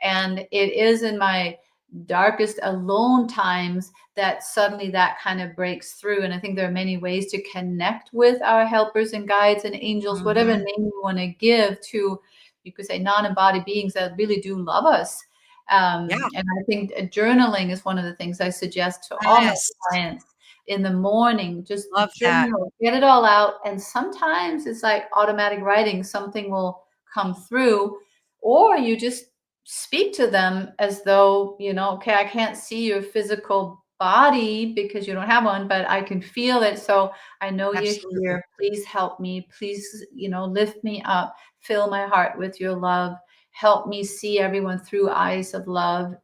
and it is in my darkest alone times that suddenly that kind of breaks through. And I think there are many ways to connect with our helpers and guides and angels, whatever mhm, name you want to give to, you could say, non-embodied beings that really do love us. yeah, And I think journaling is one of the things I suggest to all my yes, clients in the morning. Just love that. journal, get it all out. And sometimes it's like automatic writing, something will come through, or you just speak to them as though, okay, I can't see your physical body because you don't have one, but I can feel it. So I know you're Absolutely. here. Please help me. Please, lift me up. Fill my heart with your love. Help me see everyone through eyes of love.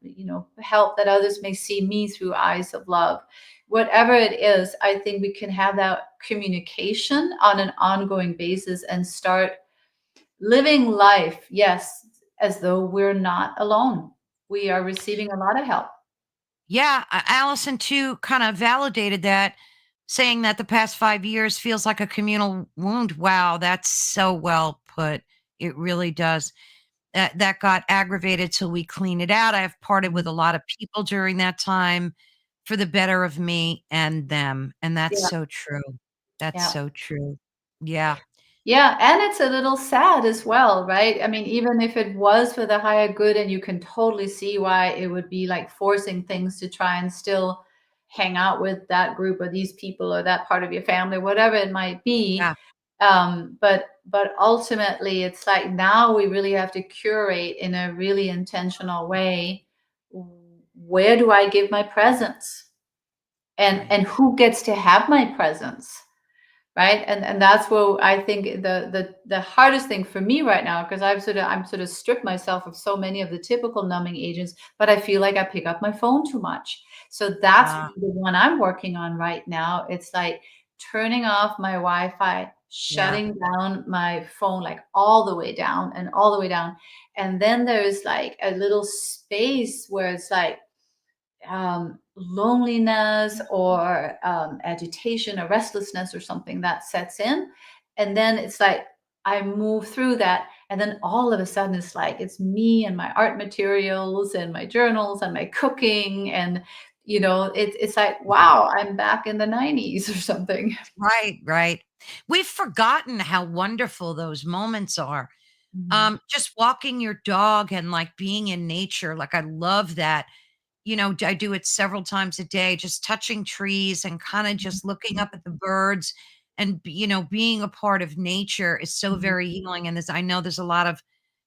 Help that others may see me through eyes of love. Whatever it is, I think we can have that communication on an ongoing basis and start living life, yes, as though we're not alone. We are receiving a lot of help. Yeah, Allison too kind of validated that, saying that the past 5 years feels like a communal wound. Wow, that's so well put. It really does. That got aggravated till we clean it out. I have parted with Mhm. a lot of people during that time for the better of me and them, and that's Yeah, so true. That's yeah. so true. Yeah, Yeah, and it's a little sad as well, right? I mean, even if it was for the higher good, and you can totally see why it would be like forcing things to try and still hang out with that group or these people or that part of your family, whatever it might be. yeah, But ultimately, it's like now we really have to curate in a really intentional way. Where do I give my presence, and right. who gets to have my presence? Right. And that's where I think the hardest thing for me right now, because I'm sort of stripped myself of so many of the typical numbing agents, but I feel like I pick up my phone too much. So that's Ah, the one I'm working on right now. It's like turning off my Wi-Fi Yeah. shutting down my phone, like all the way down and all the way down. And then there's like a little space where it's like loneliness or agitation or restlessness or something that sets in. And then it's like I move through that. And then all of a sudden, it's like it's me and my art materials and my journals and my cooking. And, it's like, wow, I'm back in the 90s or something. Right, right. We've forgotten how wonderful those moments are. Mhm. Just walking your dog and, like, being in nature, like, I love that. I do it several times a day, just touching trees and kinda just looking Mhm. up at the birds and, being a part of nature is so Mhm. very healing, and I know there's a lot of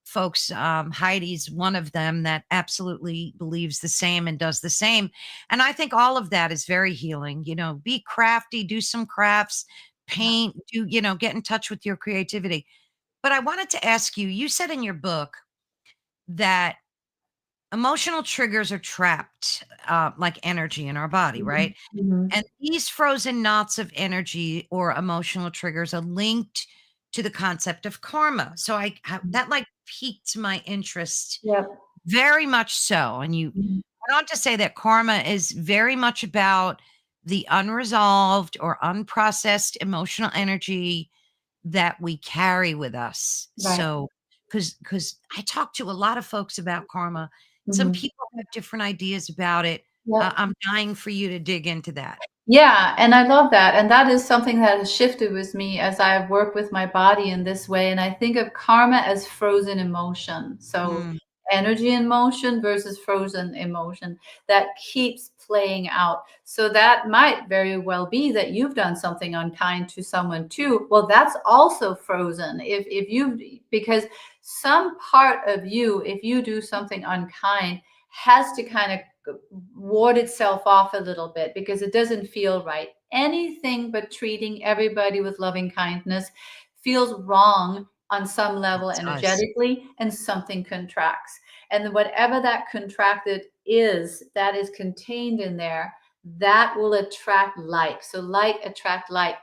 folks, Heidi's one of them that absolutely believes the same and does the same, and I think all of that is very healing. Be crafty, do some crafts, Yeah. paint, get in touch with your creativity. But I wanted to ask you, you said in your book that emotional triggers are trapped, like energy in our body, Mhm. right? Mhm. And these frozen knots of energy or emotional triggers are linked to the concept of karma. So that like piqued my interest Yep. very much so. And you Mhm. went on to say that karma is very much about the unresolved or unprocessed emotional energy that we carry with us. Right. So, because I talk to a lot of folks about karma, some Mhm. people have different ideas about it. Yep. I'm dying for you to dig into that. Yeah, and I love that. And that is something that has shifted with me as I've worked with my body in this way. And I think of karma as frozen emotion. So Mm, energy in motion versus frozen emotion that keeps playing out. So that might very well be that you've done something unkind to someone too. Well, that's also frozen. If you because some part of you, if you do something unkind, has to kind of ward itself off a little bit because it doesn't feel right. Anything but treating everybody with loving kindness feels wrong on some it level does. energetically, and something contracts. And then whatever that contracted is, that is contained in there, that will attract like. So like attract like.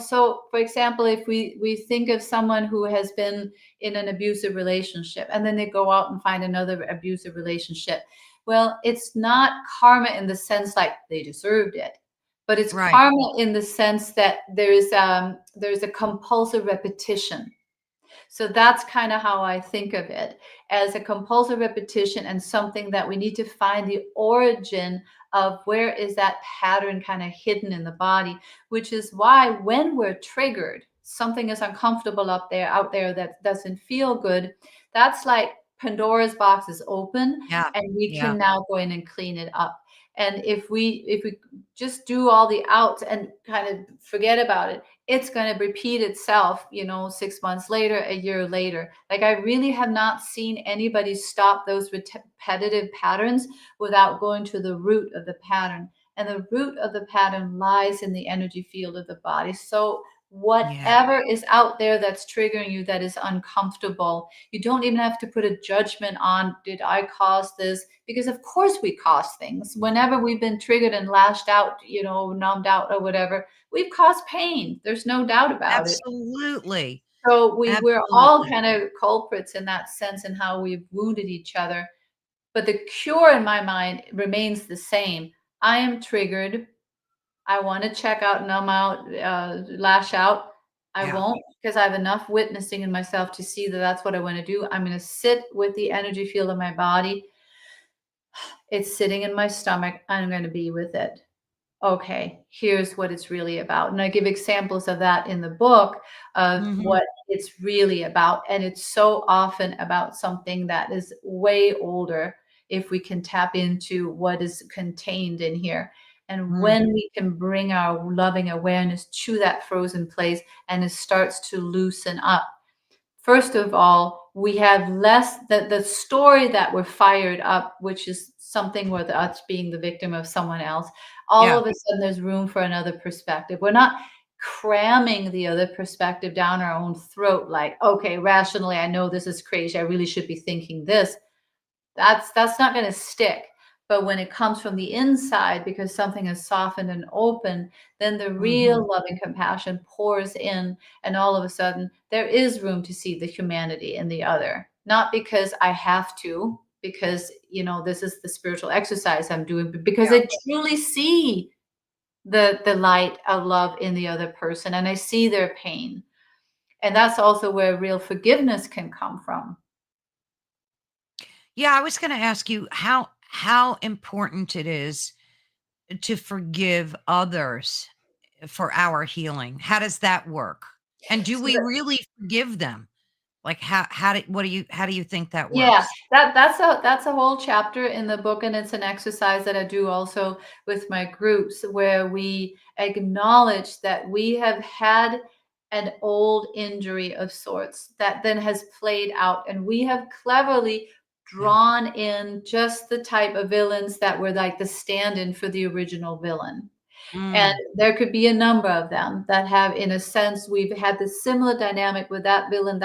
So for example, if we think of someone who has been in an abusive relationship and then they go out and find another abusive relationship, well, it's not karma in the sense like they deserved it, but it's Right. karma in the sense that there's a compulsive repetition. So that's kind of how I think of it, as a compulsive repetition and something that we need to find the origin of. Where is that pattern kind of hidden in the body? Which is why when we're triggered, something is uncomfortable out there that doesn't feel good. That's like Pandora's box is open, Yeah. and we Yeah. can now go in and clean it up. And if we just do all the outs and kind of forget about it, it's going to repeat itself, 6 months later, a year later. Like, I really have not seen anybody stop those repetitive patterns without going to the root of the pattern. And the root of the pattern lies in the energy field of the body. So, Yeah. whatever is out there that's triggering you that is uncomfortable, you don't even have to put a judgment on, did I cause this? Because, of course, we cause things. Whenever we've been triggered and lashed out, numbed out or whatever, we've caused pain. There's no doubt about it. Absolutely. So we're all Absolutely. kind of culprits in that sense in how we've wounded each other. But the cure in my mind remains the same. I am triggered. I want to check out, numb out, lash out. I Yeah. won't, because I have enough witnessing in myself to see that that's what I want to do. I'm going to sit with the energy field of my body. It's sitting in my stomach. I'm going to be with it. Okay, here's what it's really about. And I give examples of that in the book of Mhm. what it's really about. And it's so often about something that is way older if we can tap into what is contained in here. And Mm. when we can bring our loving awareness to that frozen place and it starts to loosen up. First of all, we have less the story that we're fired up, which is something where us being the victim of someone else. All Yeah. of a sudden, there's room for another perspective. We're not cramming the other perspective down our own throat, like, okay, rationally, I know this is crazy. I really should be thinking this. That's not going to stick. But when it comes from the inside, because something is softened and open, then the Mhm. real loving compassion pours in, and all of a sudden there is room to see the humanity in the other. Not because I have to, because this is the spiritual exercise I'm doing, but because Yeah. I truly see the light of love in the other person, and I see their pain. And that's also where real forgiveness can come from. Yeah, I was gonna ask you how important it is to forgive others for our healing. How does that work? And do So we really forgive them? Like how do you think that yeah, works? that's a whole chapter in the book, and it's an exercise that I do also with my groups, where we acknowledge that we have had an old injury of sorts that then has played out, and we have cleverly Yeah. drawn in just the type of villains that were like the stand-in for the original villain. And Mm, there could be a number of them that have, in a sense, we've had this similar dynamic with that villain,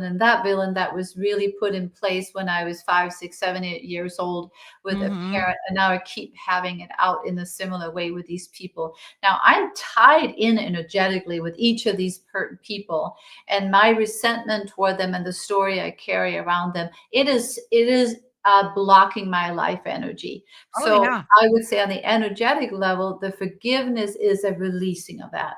and that villain that was really put in place when I was 5, 6, 7, 8 years old with a mhm, parent. And now I keep having it out in a similar way with these people. Now I'm tied in energetically with each of these people, and my resentment toward them and the story I carry around them, it is blocking my life energy. oh, So yeah, I would say on the energetic level, the forgiveness is a releasing of that.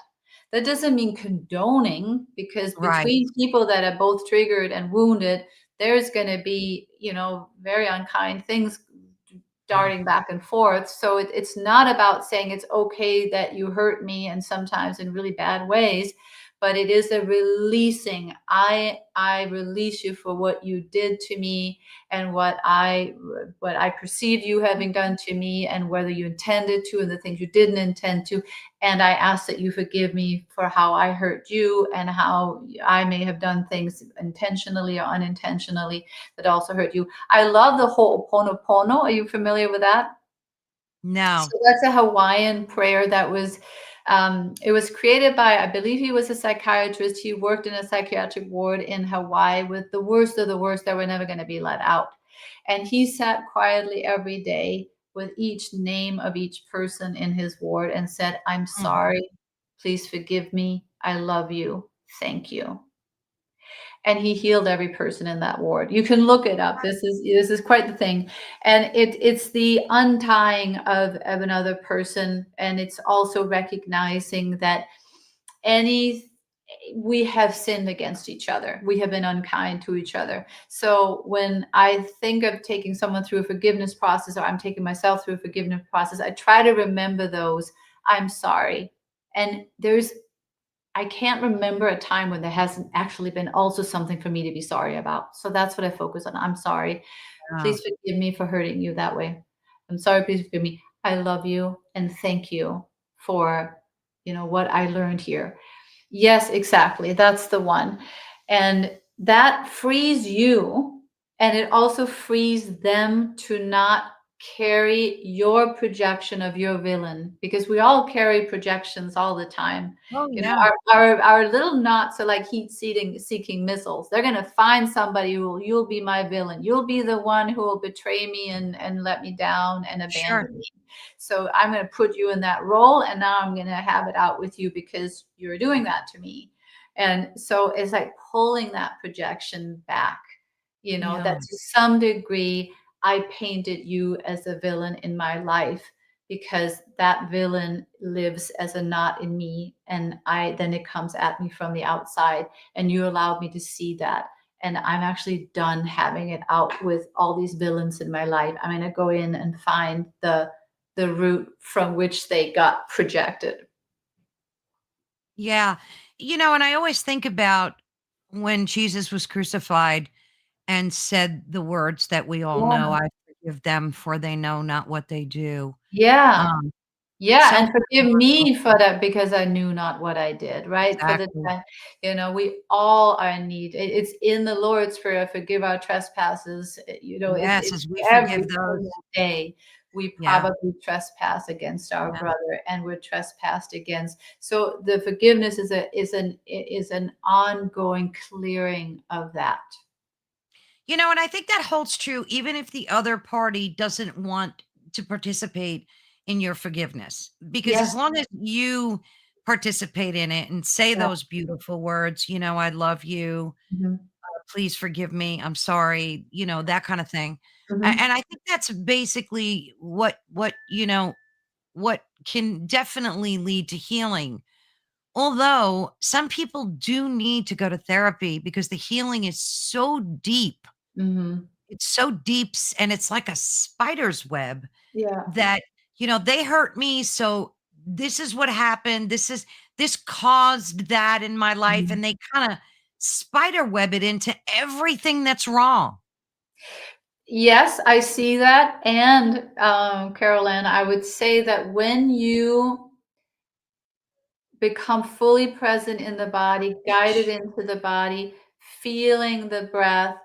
That doesn't mean condoning, because right, between people that are both triggered and wounded, there's going to be, very unkind things yeah, darting back and forth. So it's not about saying it's okay that you hurt me, and sometimes in really bad ways, but it is a releasing. I release you for what you did to me, and what I perceive you having done to me, and whether you intended to and the things you didn't intend to. And I ask that you forgive me for how I hurt you, and how I may have done things intentionally or unintentionally that also hurt you. I love the Ho'oponopono. Are you familiar with that? no, So that's a Hawaiian prayer that was, it was created by, I believe he was a psychiatrist. He worked in a psychiatric ward in Hawaii with the worst of the worst that were never going to be let out. And he sat quietly every day with each name of each person in his ward and said, I'm mm, sorry. Please forgive me. I love you. Thank you. And he healed every person in that ward. You can look it up. This is quite the thing. And it's the untying of another person, and it's also recognizing that any we have sinned against each other. We have been unkind to each other. So when I think of taking someone through a forgiveness process, or I'm taking myself through a forgiveness process, I try to remember those I'm sorry. And I can't remember a time when there hasn't actually been also something for me to be sorry about. So that's what I focus on. I'm sorry. yeah, Please forgive me for hurting you that way. I'm sorry. Please forgive me. I love you and thank you for, what I learned here. Yes, exactly. That's the one. And that frees you, and it also frees them to not carry your projection of your villain, because we all carry projections all the time. oh, You know, yeah, our little knots are like heat seeking missiles. They're gonna find somebody you'll be my villain. You'll be the one who will betray me and let me down and sure, abandon me. So I'm going to put you in that role, and now I'm going to have it out with you because you're doing that to me. And so it's like pulling that projection back, yeah. that to some degree I painted you as a villain in my life, because that villain lives as a knot in me, and then it comes at me from the outside, and you allowed me to see that. And I'm actually done having it out with all these villains in my life. I'm going to go in and find the root from which they got projected. Yeah. And I always think about when Jesus was crucified and said the words that we all know, Yeah. "I forgive them, for they know not what they do." Yeah. Um, Yeah, so and forgive me for that, because I knew not what I did, right? For the exactly. time, we all are in need. It's in the Lord's Prayer, forgive our trespasses. It's Yes, as we every forgive those. single day we Yeah, probably trespass against our yeah. brother, and we're trespassed against. So the forgiveness is an ongoing clearing of that. And I think that holds true even if the other party doesn't want to participate in your forgiveness, because Yes. as long as you participate in it and say Yeah. those beautiful words, I love you, Mhm. please forgive me, I'm sorry, that kind of thing. Mhm. And I think that's basically what can definitely lead to healing. Although some people do need to go to therapy because the healing is so deep. Mhm. It's so deep, and it's like a spider's web Yeah. that, they hurt me. So this is what happened. This caused that in my life. Mhm. And they kind of spider web it into everything that's wrong. Yes, I see that, and, Carolyn, I would say that when you become fully present in the body, guided into the body, feeling the breath,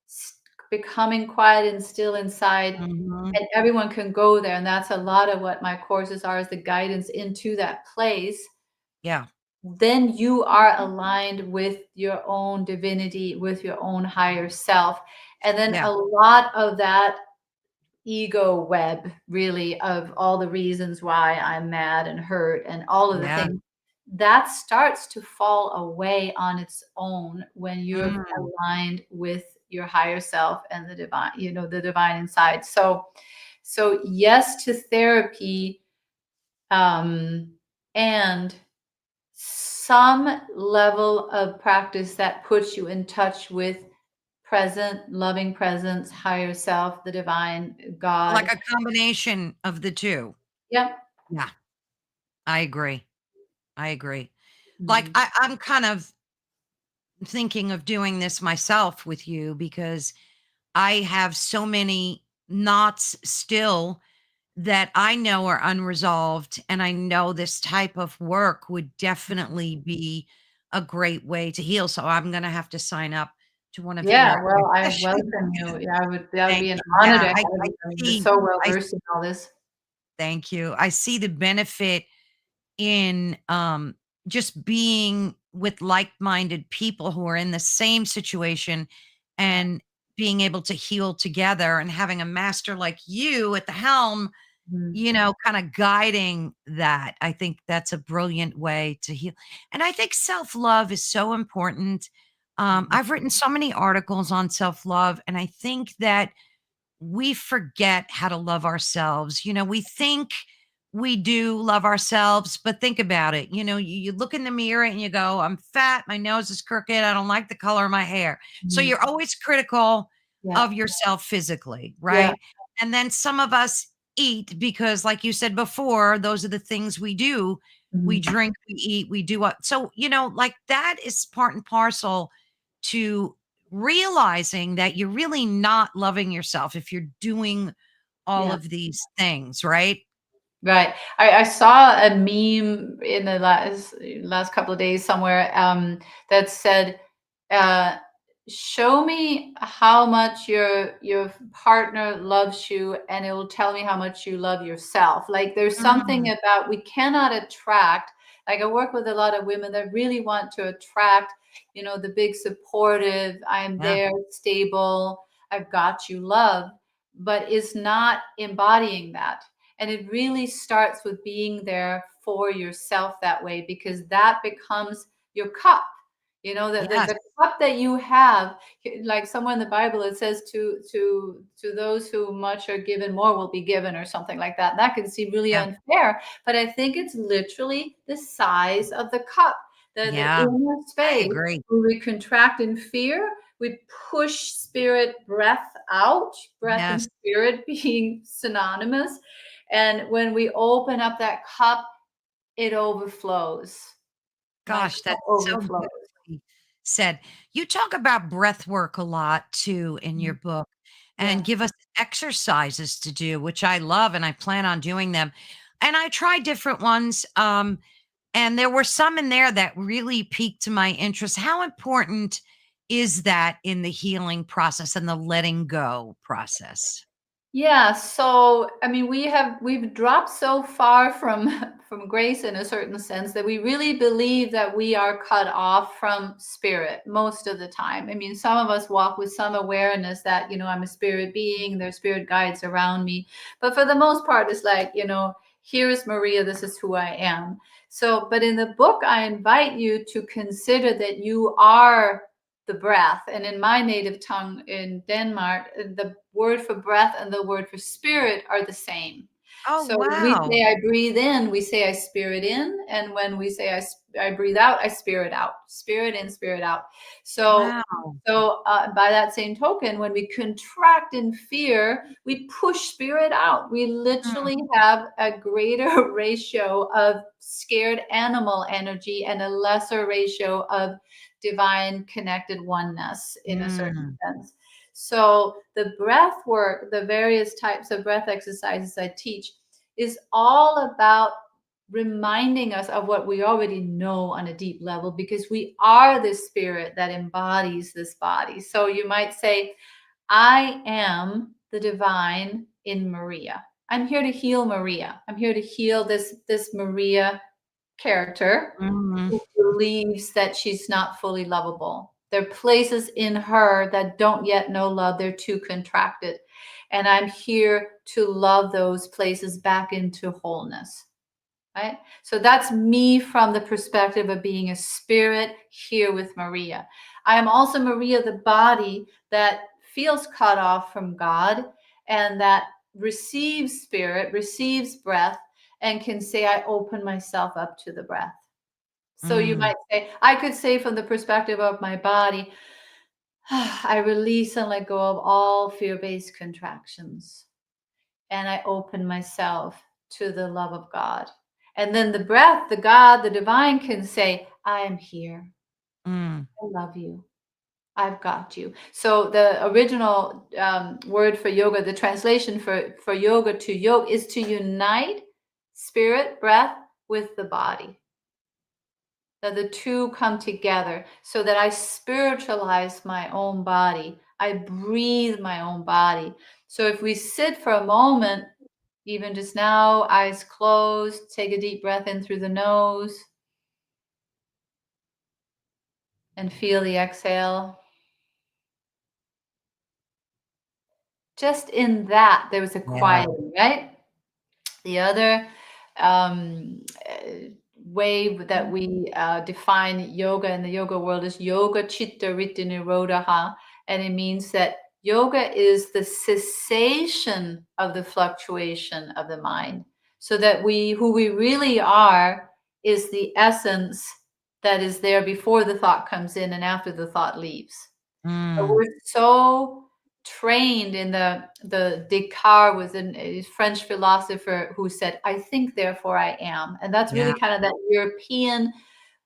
s becoming quiet and still inside, Mhm. and everyone can go there, and that's a lot of what my courses are, is the guidance into that place. Yeah. Then you are aligned with your own divinity, with your own higher self, and then Yeah. a lot of that ego web, really, of all the reasons why I'm mad and hurt and all of the Yeah. things, that starts to fall away on its own when you're Mm. aligned with your higher self and the divine, the divine inside. So yes to therapy, um, and some level of practice that puts you in touch with present, loving presence, higher self, the divine, Like God. a combination of the two. Yep. Yeah. I agree. I agree. Like, Mhm. I'm kind of thinking of doing this myself with you because I have so many knots still that I know are unresolved. And I know this type of work would definitely be a great way to heal. So I'm going to have to sign up to one of Yeah, your well, I sessions. welcome you. Yeah, that would Thank be an you. honor to Yeah. have I you. I mean, you're see, so well I versed in all this. thank you. I see the benefit in just being with like-minded people who are in the same situation Yeah. and being able to heal together, and having a master like you at the helm, Mhm. kind of guiding that. I think that's a brilliant way to heal. And I think self-love is so important. Mhm. I've written so many articles on self-love, and I think that we forget how to love ourselves. We think we do love ourselves, but think about it. You look in the mirror and you go, I'm fat, my nose is crooked, I don't like the color of my hair. So Mhm. you're always critical Yeah. of yourself physically, Yeah. right? And then some of us eat because, like you said before, those are the things we do. We Mhm. drink, we eat, we do what. So, like that is part and parcel to realizing that you're really not loving yourself if you're doing all Yeah. of these things, right? Right. I saw a meme in the last couple of days somewhere, that said, uh, "Show me how much your partner loves you, and it will tell me how much you love yourself." Like there's something Mm, about we cannot attract. Like I work with a lot of women that really want to attract, the big supportive, I'm yeah, there, stable, I've got you love, but is not embodying that. And it really starts with being there for yourself that way, because that becomes your cup. The yes, cup that you have, like somewhere in the Bible, it says to those who much are given, more will be given, or something like that. And that can seem really yeah, unfair, but I think it's literally the size of the cup, the yeah, inner I space. agree. When we contract in fear, we push spirit breath out, breath and Yes. spirit being synonymous. And when we open up that cup, it overflows. My Gosh, cup that's so overflows. beautifully said. You talk about breath work a lot too in your Mm. book, and Yeah. give us exercises to do, which I love, and I plan on doing them. And I try different ones. And there were some in there that really piqued my interest. How important is that in the healing process and the letting go process? Yeah, so I mean we've dropped so far from from grace in a certain sense that we really believe that we are cut off from spirit most of the time. I mean, some of us walk with some awareness that, I'm a spirit being, there's spirit guides around me. But for the most part, it's like, here's Maria, this is who I am. So, but in the book, I invite you to consider that you are the breath. And in my native tongue in Denmark, the word for breath and the word for spirit are the same. Oh, So when we wow. say I breathe in, we say I spirit in. And when we say I breathe out, I spirit out. Spirit in, spirit out. So Wow. by that same token, when we contract in fear, we push spirit out. We Mm, literally have a greater ratio of scared animal energy and a lesser ratio of divine connected oneness in a certain mm, sense. So the breath work, the various types of breath exercises I teach, is all about reminding us of what we already know on a deep level, because we are the spirit that embodies this body. So you might say, I am the divine in Maria. I'm here to heal Maria. I'm here to heal this Maria character mm, who believes that she's not fully lovable. There are places in her that don't yet know love. They're too contracted. And I'm here to love those places back into wholeness. Right? So that's me from the perspective of being a spirit here with Maria. I am also Maria, the body that feels cut off from God and that receives spirit, receives breath, and can say, I open myself up to the breath. So you mm, might say, I could say from the perspective of my body, I release and let go of all fear based contractions. And I open myself to the love of God. And then the breath, the God, the divine can say, I am here. mm, I love you. I've got you. So the original word for yoga, the translation for yoga to yoke is to unite spirit, breath with the body. That the two come together so that I spiritualize my own body. I breathe my own body. So if we sit for a moment, even just now, eyes closed, take a deep breath in through the nose and feel the exhale. Just in that, there was a yeah. quiet, right? The other um, uh, way that we define yoga in the yoga world is yoga chitta ritti nirodha, and it means that yoga is the cessation of the fluctuation of the mind, so that who we really are, is the essence that is there before the thought comes in and after the thought leaves. But Mm, we're so trained in the Descartes was a French philosopher who said, I think, therefore I am. And that's yeah. really kind of that European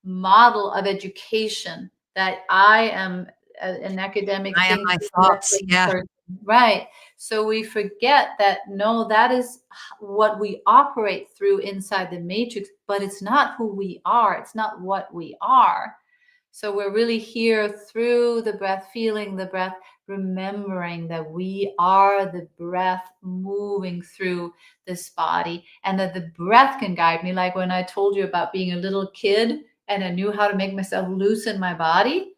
model of education, that I am an academic I am my thinking thoughts. intellectual Yeah. person. Right. So we forget that no, that is what we operate through inside the matrix, but it's not who we are. It's not what we are. So we're really here through the breath, feeling the breath, remembering that we are the breath moving through this body, and that the breath can guide me. Like when I told you about being a little kid and I knew how to make myself loosen my body,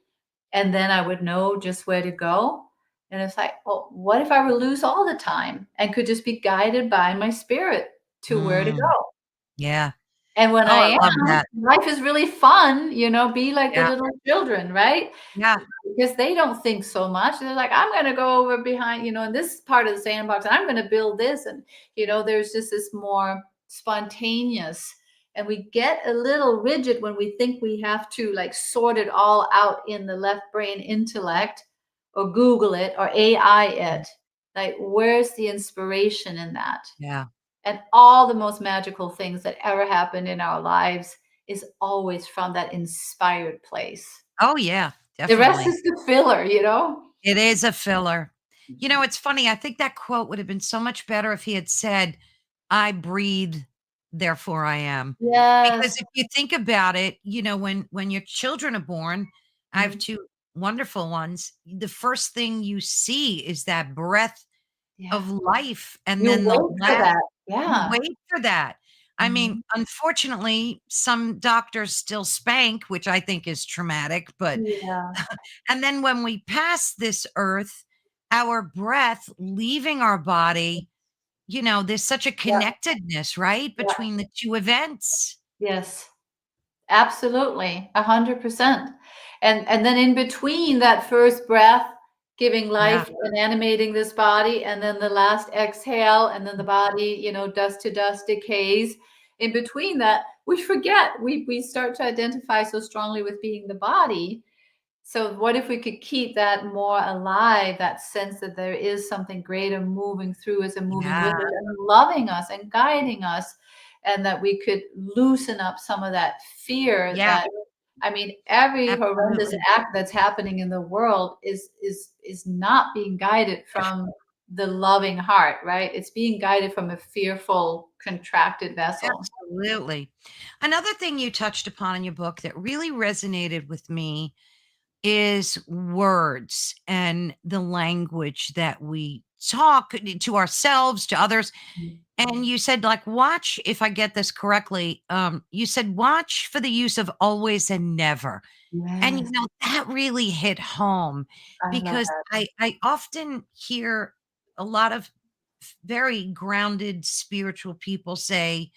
and then I would know just where to go. And it's like, well, what if I were loose all the time and could just be guided by my spirit to where to Mm, go? yeah. And when Oh, I I love am, that. life is really fun, be like the Yeah. little children, right? Yeah. Because they don't think so much. They're like, I'm going to go over behind, in this part of the sandbox, and I'm going to build this. And, there's just this more spontaneous. And we get a little rigid when we think we have to like sort it all out in the left brain intellect, or Google it, or AI it. Like, where's the inspiration in that? Yeah. And all the most magical things that ever happened in our lives is always from that inspired place. Oh, yeah. The rest Definitely. is the filler. It is a filler. Mhm. It's funny, I think that quote would have been so much better if he had said, "I breathe, therefore I am." Because Yes. if you think about it, when your children are born, I have Mhm. 2 wonderful ones, the first thing you see is that breath Yeah. of life, and You then the wait for that. you Yeah. wait for that. I mean, Mhm. unfortunately, some doctors still spank, which I think is traumatic, but Yeah. and then when we pass this earth, our breath leaving our body, there's such a Yeah. connectedness, right, Yeah. between the 2 events. Yes. Absolutely, 100%. And then in between that first breath, giving Yeah. life and animating this body, and then the last exhale, and then the body, dust to dust decays. In between that, we forget. We start to identify so strongly with being the body. So what if we could keep that more alive, that sense that there is something greater moving through us and moving with Yeah. us and loving us and guiding us, and that we could loosen up some of that fear Yeah, that, I mean, every horrendous absolutely. act that's happening in the world is not being guided from the loving heart, right? It's being guided from a fearful, contracted vessel. Absolutely. Another thing you touched upon in your book that really resonated with me is words and the language that we talk to ourselves, to others. Mm. And you said, like, watch, if I get this correctly, you said, watch for the use of always and never. And, Yes, that really hit home I love because that. I often hear a lot of very grounded spiritual people say,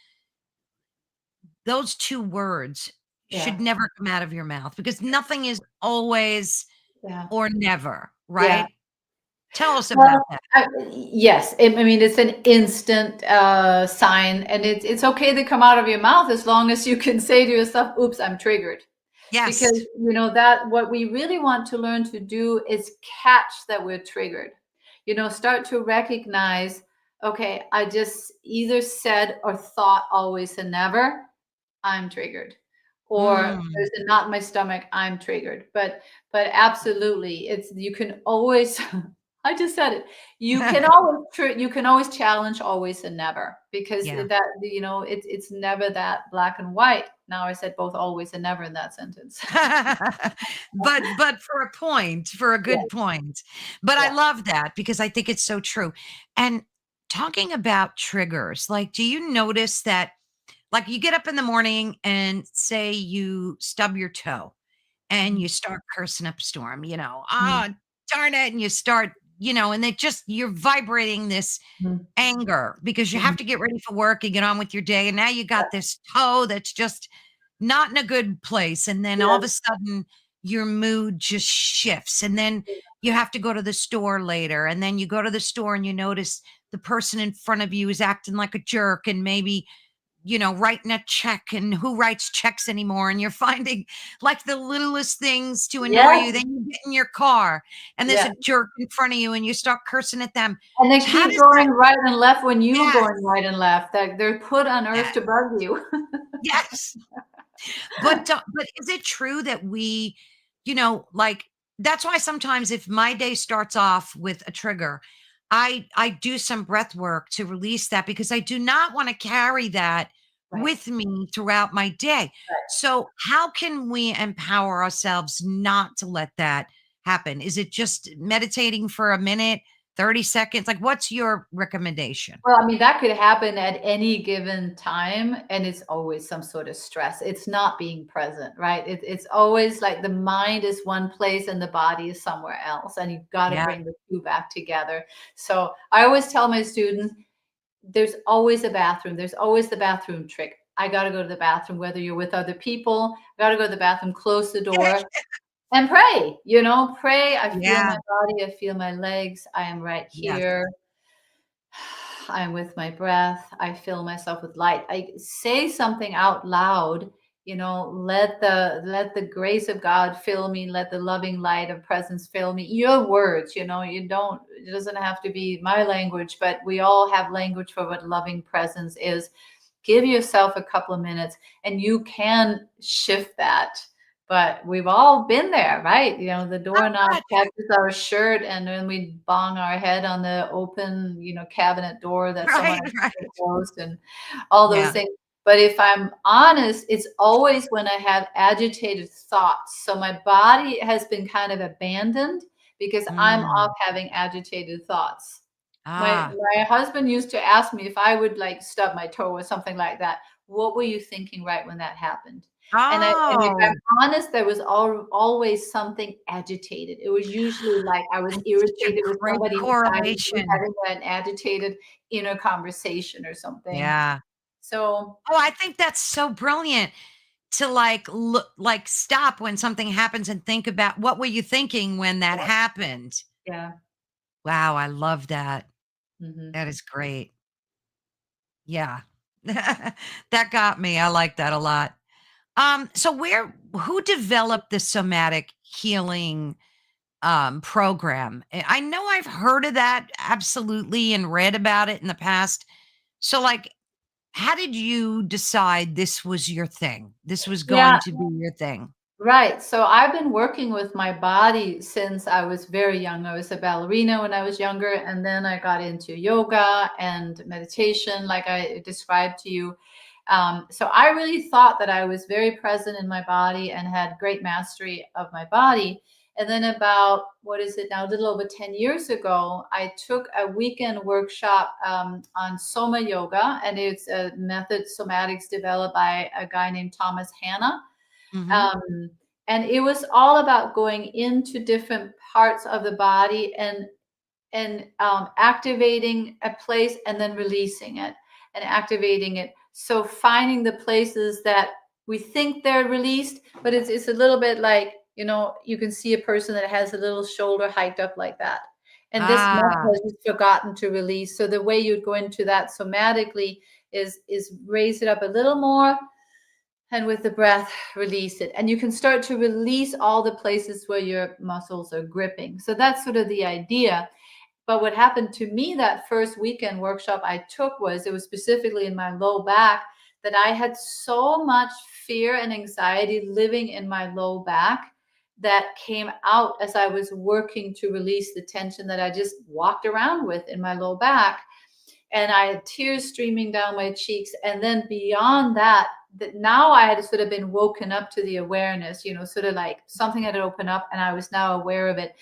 those 2 words should Yeah, never come out of your mouth because nothing is always yeah. or never, Yeah. right? Tell us about Well, that. yes, I mean, it's an instant, sign, and it's okay to come out of your mouth as long as you can say to yourself, "Oops, I'm triggered." Because, Yes. that what we really want to learn to do is catch that we're triggered. Start to recognize, "Okay, I just either said or thought always and never. I'm triggered." Or Mm. there's a knot in my stomach, I'm triggered. But absolutely, it's you can always I just said it. You can always challenge always and never, because Yeah. that, it's never that black and white. Now I said both always and never in that sentence. But for a point, for a Yeah, good point. But I yeah. love that because I think it's so true. And talking about triggers, like, do you notice that, like, you get up in the morning and say you stub your toe and Mhm, you start cursing up a storm, mhm, "Ah, darn it," and you start, and it just you're vibrating this mhm, anger because you mhm. have to get ready for work and get on with your day, and now you got this toe that's just not in a good place, and then all Yeah, of a sudden, your mood just shifts, and then you have to go to the store later, and then you go to the store and you notice the person in front of you is acting like a jerk and maybe writing a check, and who writes checks anymore? And you're finding like the littlest things to annoy yes, you. Then you get in your car and there's yeah. a jerk in front of you and you start cursing at them. And they So how keep does that going right and left when you're Yes, going right and left, that they're put on earth to bug you. yes. But is it true that we, like that's why sometimes if my day starts off with a trigger, I do some breath work to release that because I do not want to carry that Right, with me throughout my day. right. So how can we empower ourselves not to let that happen? Is it just meditating for a minute, 30 seconds? Like what's your recommendation? Well, I mean, that could happen at any given time, and it's always some sort of stress. It's not being present, right? It's always like the mind is one place and the body is somewhere else, and you've got to Yeah. bring the two back together. So I always tell my students, there's always a bathroom. There's always the bathroom trick. I got to go to the bathroom, whether you're with other people. Got to go to the bathroom, close the door, and pray. Pray. I feel Yeah. my body. I feel my legs. I am right Yes. here. I'm with my breath. I fill myself with light. I say something out loud, let the grace of God fill me, let the loving light of presence fill me. Your words, it doesn't have to be my language, but we all have language for what loving presence is. Give yourself a couple of minutes and you can shift that. But we've all been there, right? The Oh doorknob God. catches our shirt and then we bang our head on the open, cabinet door that someone Right, has right. closed and all those Yeah. things. But if I'm honest, it's always when I have agitated thoughts. So my body has been kind of abandoned because I'm off Mm. having agitated thoughts. My Ah. my husband used to ask me if I would, like, stub my toe or something like that. "What were you thinking right when that happened?" And if I'm Oh, honest, there was always something agitated. It was usually like I was that's such a irritated with great somebody inside of me, correlation. having an agitated inner conversation or something. Yeah. So, Oh, I think that's so brilliant to like stop when something happens and think about what were you thinking when that yeah, happened? yeah, Wow, I love that. mhm. That is great. Yeah. That got me. I like that a lot. So who developed the somatic healing program? I know I've heard of that absolutely and read about it in the past. So like how did you decide this was your thing? This was Yeah. going to be your thing? Right. So I've been working with my body since I was very young. I was a ballerina when I was younger, and then I got into yoga and meditation, like I described to you. So I really thought that I was very present in my body and had great mastery of my body. And then about, what is it now, a little over 10 years ago, I took a weekend workshop on Soma Yoga, and it's a method somatics developed by a guy named Thomas Hanna. Mhm. um, and it was all about going into different parts of the body and activating a place and then releasing it and activating it. So finding the places that we think they're released, but it's a little bit like, you can see a person that has a little shoulder hiked up like that. And this muscle Ah, has just forgotten to release. So the way you'd go into that somatically is raise it up a little more, and with the breath, release it. And you can start to release all the places where your muscles are gripping. So that's sort of the idea. But what happened to me that first weekend workshop I took was, it was specifically in my low back, that I had so much fear and anxiety living in my low back that came out as I was working to release the tension that I just walked around with in my low back. And I had tears streaming down my cheeks. And then beyond that, that now I had sort of been woken up to the awareness, sort of like something had opened up and I was now aware of it.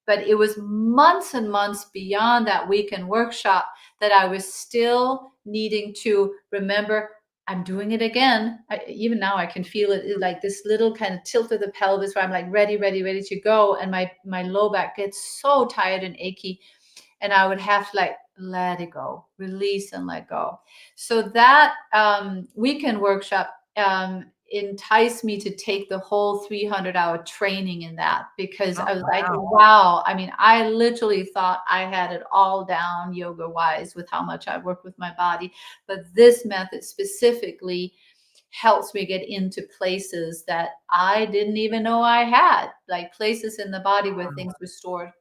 But it was months and months beyond that weekend workshop that I was still needing to remember, I'm doing it again. Even now I can feel it, like this little kind of tilt of the pelvis where I'm like ready, ready, ready to go. And my low back gets so tired and achy, and I would have to like let it go, release and let go. So that weekend workshop enticed me to take the whole 300-hour training in that, because oh, I was like, wow. wow. I mean, I literally thought I had it all down yoga wise with how much I work with my body. But this method specifically helps me get into places that I didn't even know I had, like places in the body where things were stored.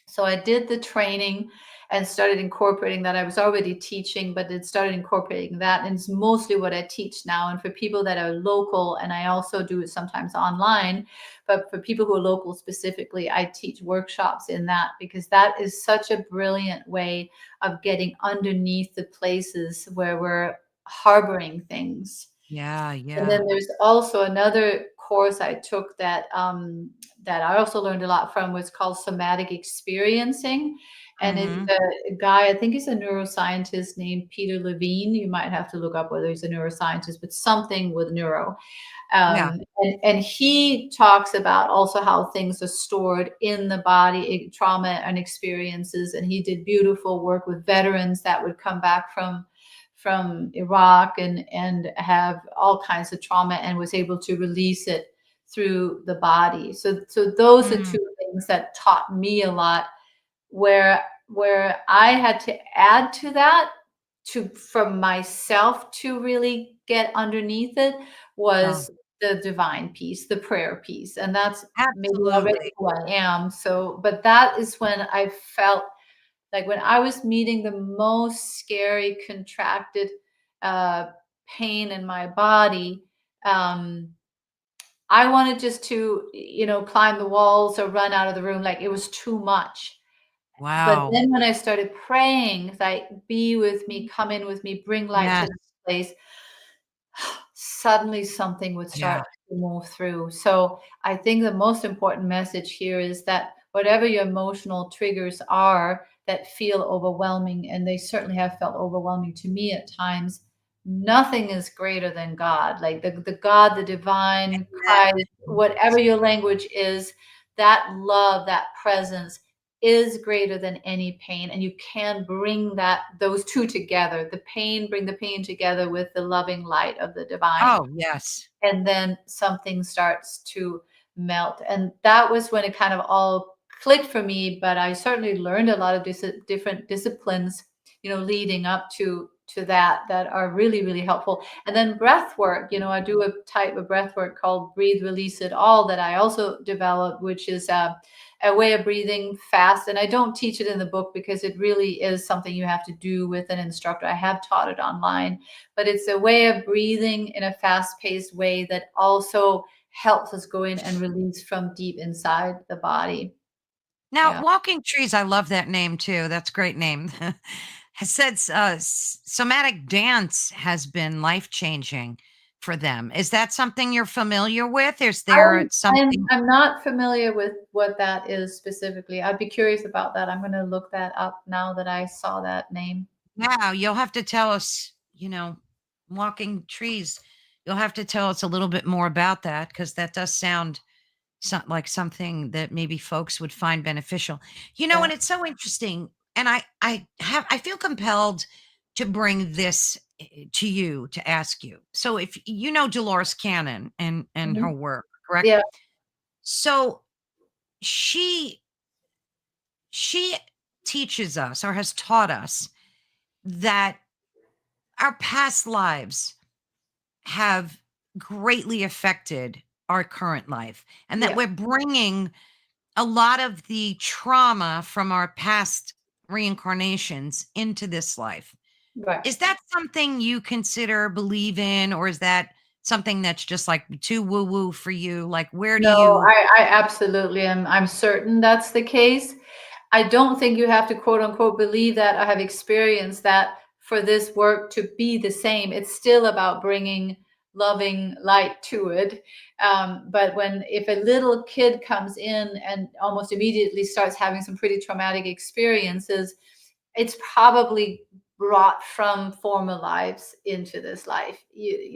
So I did the training and started incorporating that. I was already teaching, but it started incorporating that. And it's mostly what I teach now. And for people that are local, and I also do it sometimes online, but for people who are local specifically, I teach workshops in that, because that is such a brilliant way of getting underneath the places where we're harboring things. Yeah, And yeah. then there's also another course I took that I also learned a lot from, was called somatic experiencing. And it's Mhm. a guy, I think he's a neuroscientist named Peter Levine. You might have to look up whether he's a neuroscientist, but something with neuro. Yeah. And he talks about also how things are stored in the body, trauma and experiences. And he did beautiful work with veterans that would come back from Iraq and have all kinds of trauma, and was able to release it through the body. So those are Mm. two things that taught me a lot, where I had to add to that, to from myself to really get underneath it, Oh, was the divine piece, the prayer piece. And that's maybe already absolutely. who I am. So, but that is when I felt like, when I was meeting the most scary, contracted uh, pain in my body, um, I wanted just to, climb the walls or run out of the room. Like, it was too much. But Wow. then when I started praying, like, be with me, come in with me, bring light to Yes. this place, suddenly something would Yeah. start to move through. So I think the most important message here is that whatever your emotional triggers are, that feel overwhelming, and they certainly have felt overwhelming to me at times. Nothing is greater than God. Like the God, the divine, Amen. Christ, whatever your language is, that love, that presence is greater than any pain. And you can bring those two together. Bring the pain together with the loving light of the divine, Oh, yes. and then something starts to melt. And that was when it kind of all clicked for me. But I certainly learned a lot of different disciplines, leading up to that are really, really helpful. And then breath work, I do a type of breath work called Breathe, Release It All that I also developed, which is a way of breathing fast. And I don't teach it in the book because it really is something you have to do with an instructor. I have taught it online, but it's a way of breathing in a fast paced way that also helps us go in and release from deep inside the body. Now, Yeah. Walking Trees, I love that name too. That's a great name. Has said somatic dance has been life changing for them. Is that something you're familiar with? Is there I'm I'm something? I'm not familiar with what that is specifically. I'd be curious about that. I'm going to look that up now that I saw that name. Yeah, you'll have to tell us, Walking Trees. You'll have to tell us a little bit more about that because that does sound like something that maybe folks would find beneficial. Yeah. And it's so interesting. And I feel compelled to bring this to you to ask you. So if you know Dolores Cannon and her Mhm. work, correct? Yeah. So she she teaches us or has taught us that our past lives have greatly affected our current life and that Yeah. we're bringing a lot of the trauma from our past reincarnations into this life. Right. Is that something you consider, believe in, or is that something that's just like too woo woo for you? Like, where do No, you? I absolutely am. I'm certain that's the case. I don't think you have to quote unquote believe that I have experienced that for this work to be the same. It's still about bringing loving light to it. But if a little kid comes in and almost immediately starts having some pretty traumatic experiences, it's probably brought from former lives into this life.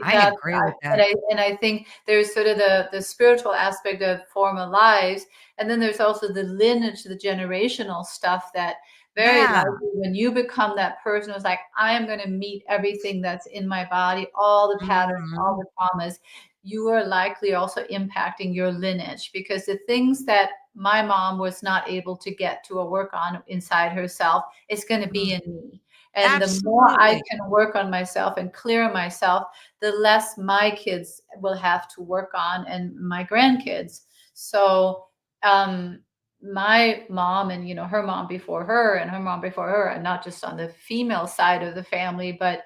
I agree with that. And I think there's sort of the spiritual aspect of former lives, and then there's also the lineage, the generational stuff that very Yeah. likely when you become that person who's like, I am going to meet everything that's in my body, all the patterns, all Mhm. the traumas, you are likely also impacting your lineage, because the things that my mom was not able to get to or work on inside herself, it's going to be Mm. in me. And the more I Absolutely. can work on myself and clear myself, the less my kids will have to work on, and my grandkids. So, um, my mom and her mom before her and her mom before her, and not just on the female side of the family, but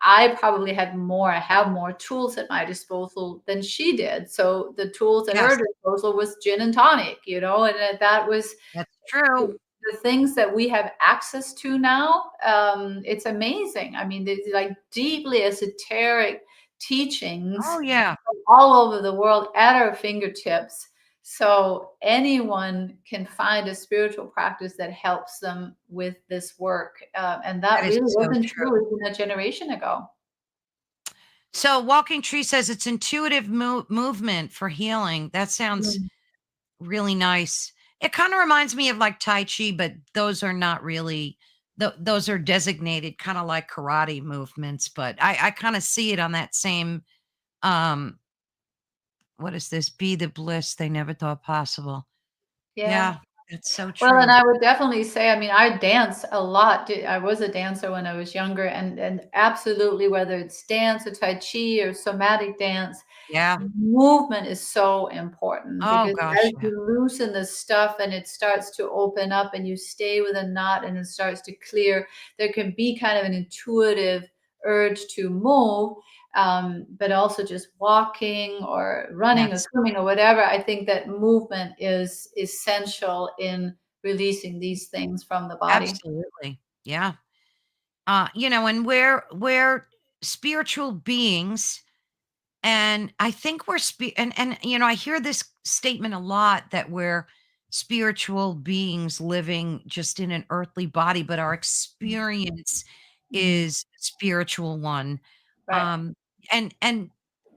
I probably I have more tools at my disposal than she did. So the tools at her Yes, disposal was gin and tonic, and that was that's true. the things that we have access to now. It's amazing. I mean, there's like deeply esoteric teachings Oh, yeah. from all over the world at our fingertips. So anyone can find a spiritual practice that helps them with this work. And That that is really so wasn't true. true even a generation ago. So, Walking Tree says it's intuitive movement for healing. That sounds Mm. really nice. It kind of reminds me of like Tai Chi, but those are not really, those are designated kind of like karate movements. But I kind of see it on that same, um, what is this? Be the bliss they never thought possible. Yeah. Yeah, that's so Well, and true. I would definitely say, I mean, I dance a lot. I was a dancer when I was younger, and absolutely, whether it's dance or tai chi or somatic dance, Yeah. movement is so important, Oh because gosh, as yeah. you loosen the stuff and it starts to open up and you stay with a knot and it starts to clear, there can be kind of an intuitive urge to move. But also just walking or running or Yes, swimming or whatever, I think that movement is essential in releasing these things from the body. absolutely. Yeah. And we're spiritual beings. And I think we're and I hear this statement a lot that we're spiritual beings living just in an earthly body, but our experience Mhm. is a spiritual one. Right. Um, and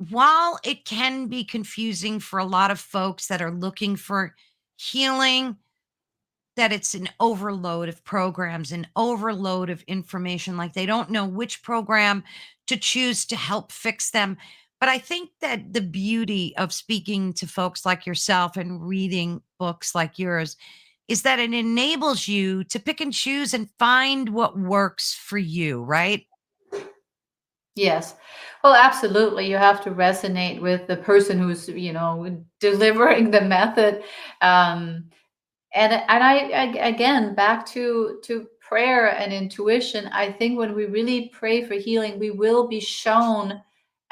while it can be confusing for a lot of folks that are looking for healing, that it's an overload of programs, an overload of information, like they don't know which program to choose to help fix them. But I think that the beauty of speaking to folks like yourself and reading books like yours is that it enables you to pick and choose and find what works for you, right? Yes. Well, absolutely. You have to resonate with the person who's, delivering the method. Um, and I again, back to prayer and intuition. I think when we really pray for healing, we will be shown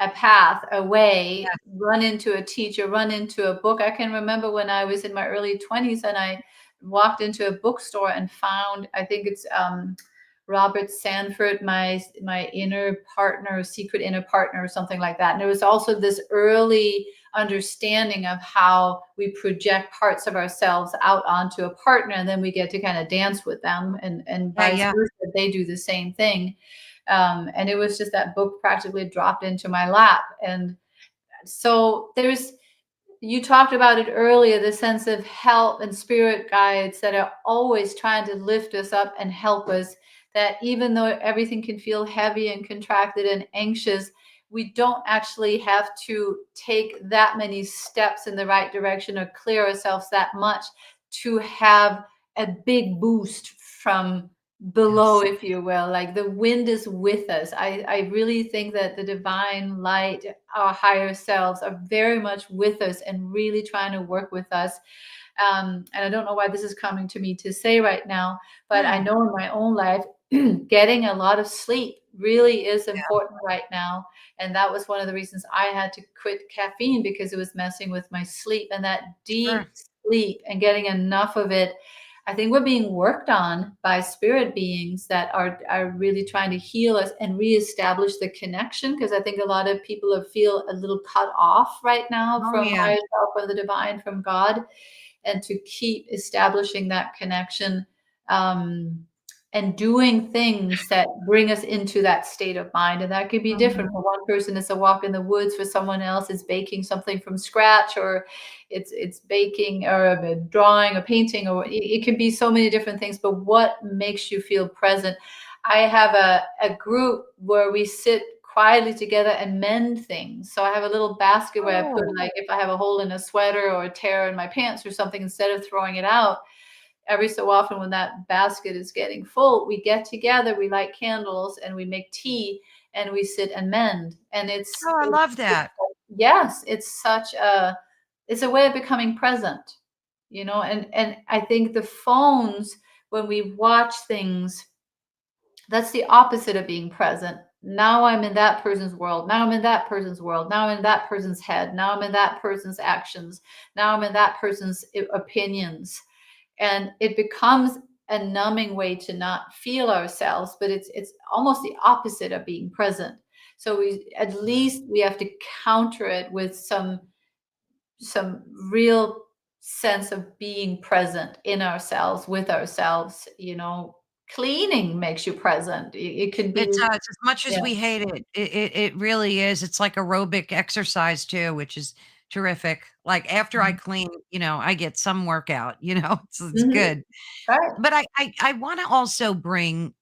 a path, a way, Yes. run into a teacher, run into a book. I can remember when I was in my early 20s and I walked into a bookstore and found, I think it's Robert Sanford, my inner partner, secret inner partner, or something like that. And there was also this early understanding of how we project parts of ourselves out onto a partner, and then we get to kind of dance with them, and Yeah, vice yeah. versa. They do the same thing. And it was just that book practically dropped into my lap. And so you talked about it earlier, the sense of help and spirit guides that are always trying to lift us up and help us. That even though everything can feel heavy and contracted and anxious, we don't actually have to take that many steps in the right direction or clear ourselves that much to have a big boost from below, Yes. if you will. Like the wind is with us. I really think that the divine light, our higher selves, are very much with us and really trying to work with us. And I don't know why this is coming to me to say right now, but I Hmm. know in my own life, getting a lot of sleep really is Yeah, important right now. And that was one of the reasons I had to quit caffeine, because it was messing with my sleep. And that sure. deep sleep and getting enough of it, I think we're being worked on by spirit beings that are really trying to heal us and reestablish the connection. Because I think a lot of people feel a little cut off right now Oh, from yeah. higher self, from the divine, from God, and to keep establishing that connection, um, and doing things that bring us into that state of mind. And that could be different. Mhm. For one person, it's a walk in the woods. For someone else, it's baking something from scratch, or it's baking, or drawing, or painting, or it can be so many different things. But what makes you feel present? I have a group where we sit quietly together and mend things. So I have a little basket where I put, Oh, like, if I have a hole in a sweater or a tear in my pants or something, instead of throwing it out, every so often when that basket is getting full, we get together, we light candles, and we make tea, and we sit and mend. And oh, I love that. yes, it's a way of becoming present, and I think the phones, when we watch things, that's the opposite of being present. Now I'm in that person's world. Now I'm in that person's world. Now I'm in that person's head. Now I'm in that person's actions. Now I'm in that person's opinions. And it becomes a numbing way to not feel ourselves, but it's almost the opposite of being present. So we at least we have to counter it with some real sense of being present in ourselves, with ourselves. Cleaning makes you present. It could It's, be, it's as much as yeah. we hate it, it really is. It's like aerobic exercise too, which is terrific. Like after I Mhm. clean, I get some workout, it's Mhm. good. Right. But I want to also bring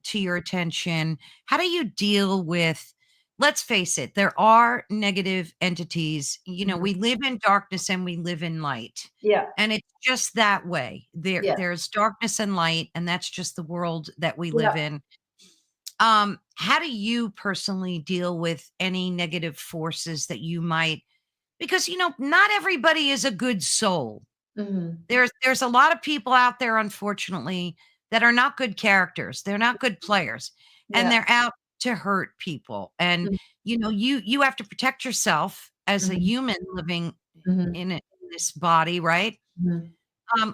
to your attention, how do you deal with, let's face it, there are negative entities. Mhm. We live in darkness and we live in light. Yeah. And it's just that way. Yeah. There's darkness and light, and that's just the world that we live Yeah. in. How do you personally deal with any negative forces that you might, because not everybody is a good soul. Mhm. There's a lot of people out there, unfortunately, that are not good characters. They're not good players, and Yeah. they're out to hurt people. And Mhm. you have to protect yourself as a Mhm. human living Mhm. in this body, right? Mhm.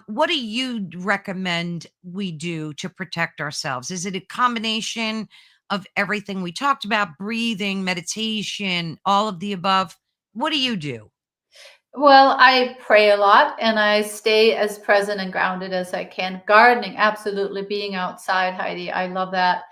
What do you recommend we do to protect ourselves? Is it a combination of everything we talked about, breathing, meditation, all of the above? What do you do? Well, I pray a lot and I stay as present and grounded as I can. Gardening, absolutely. Being outside, Heidi, I love that.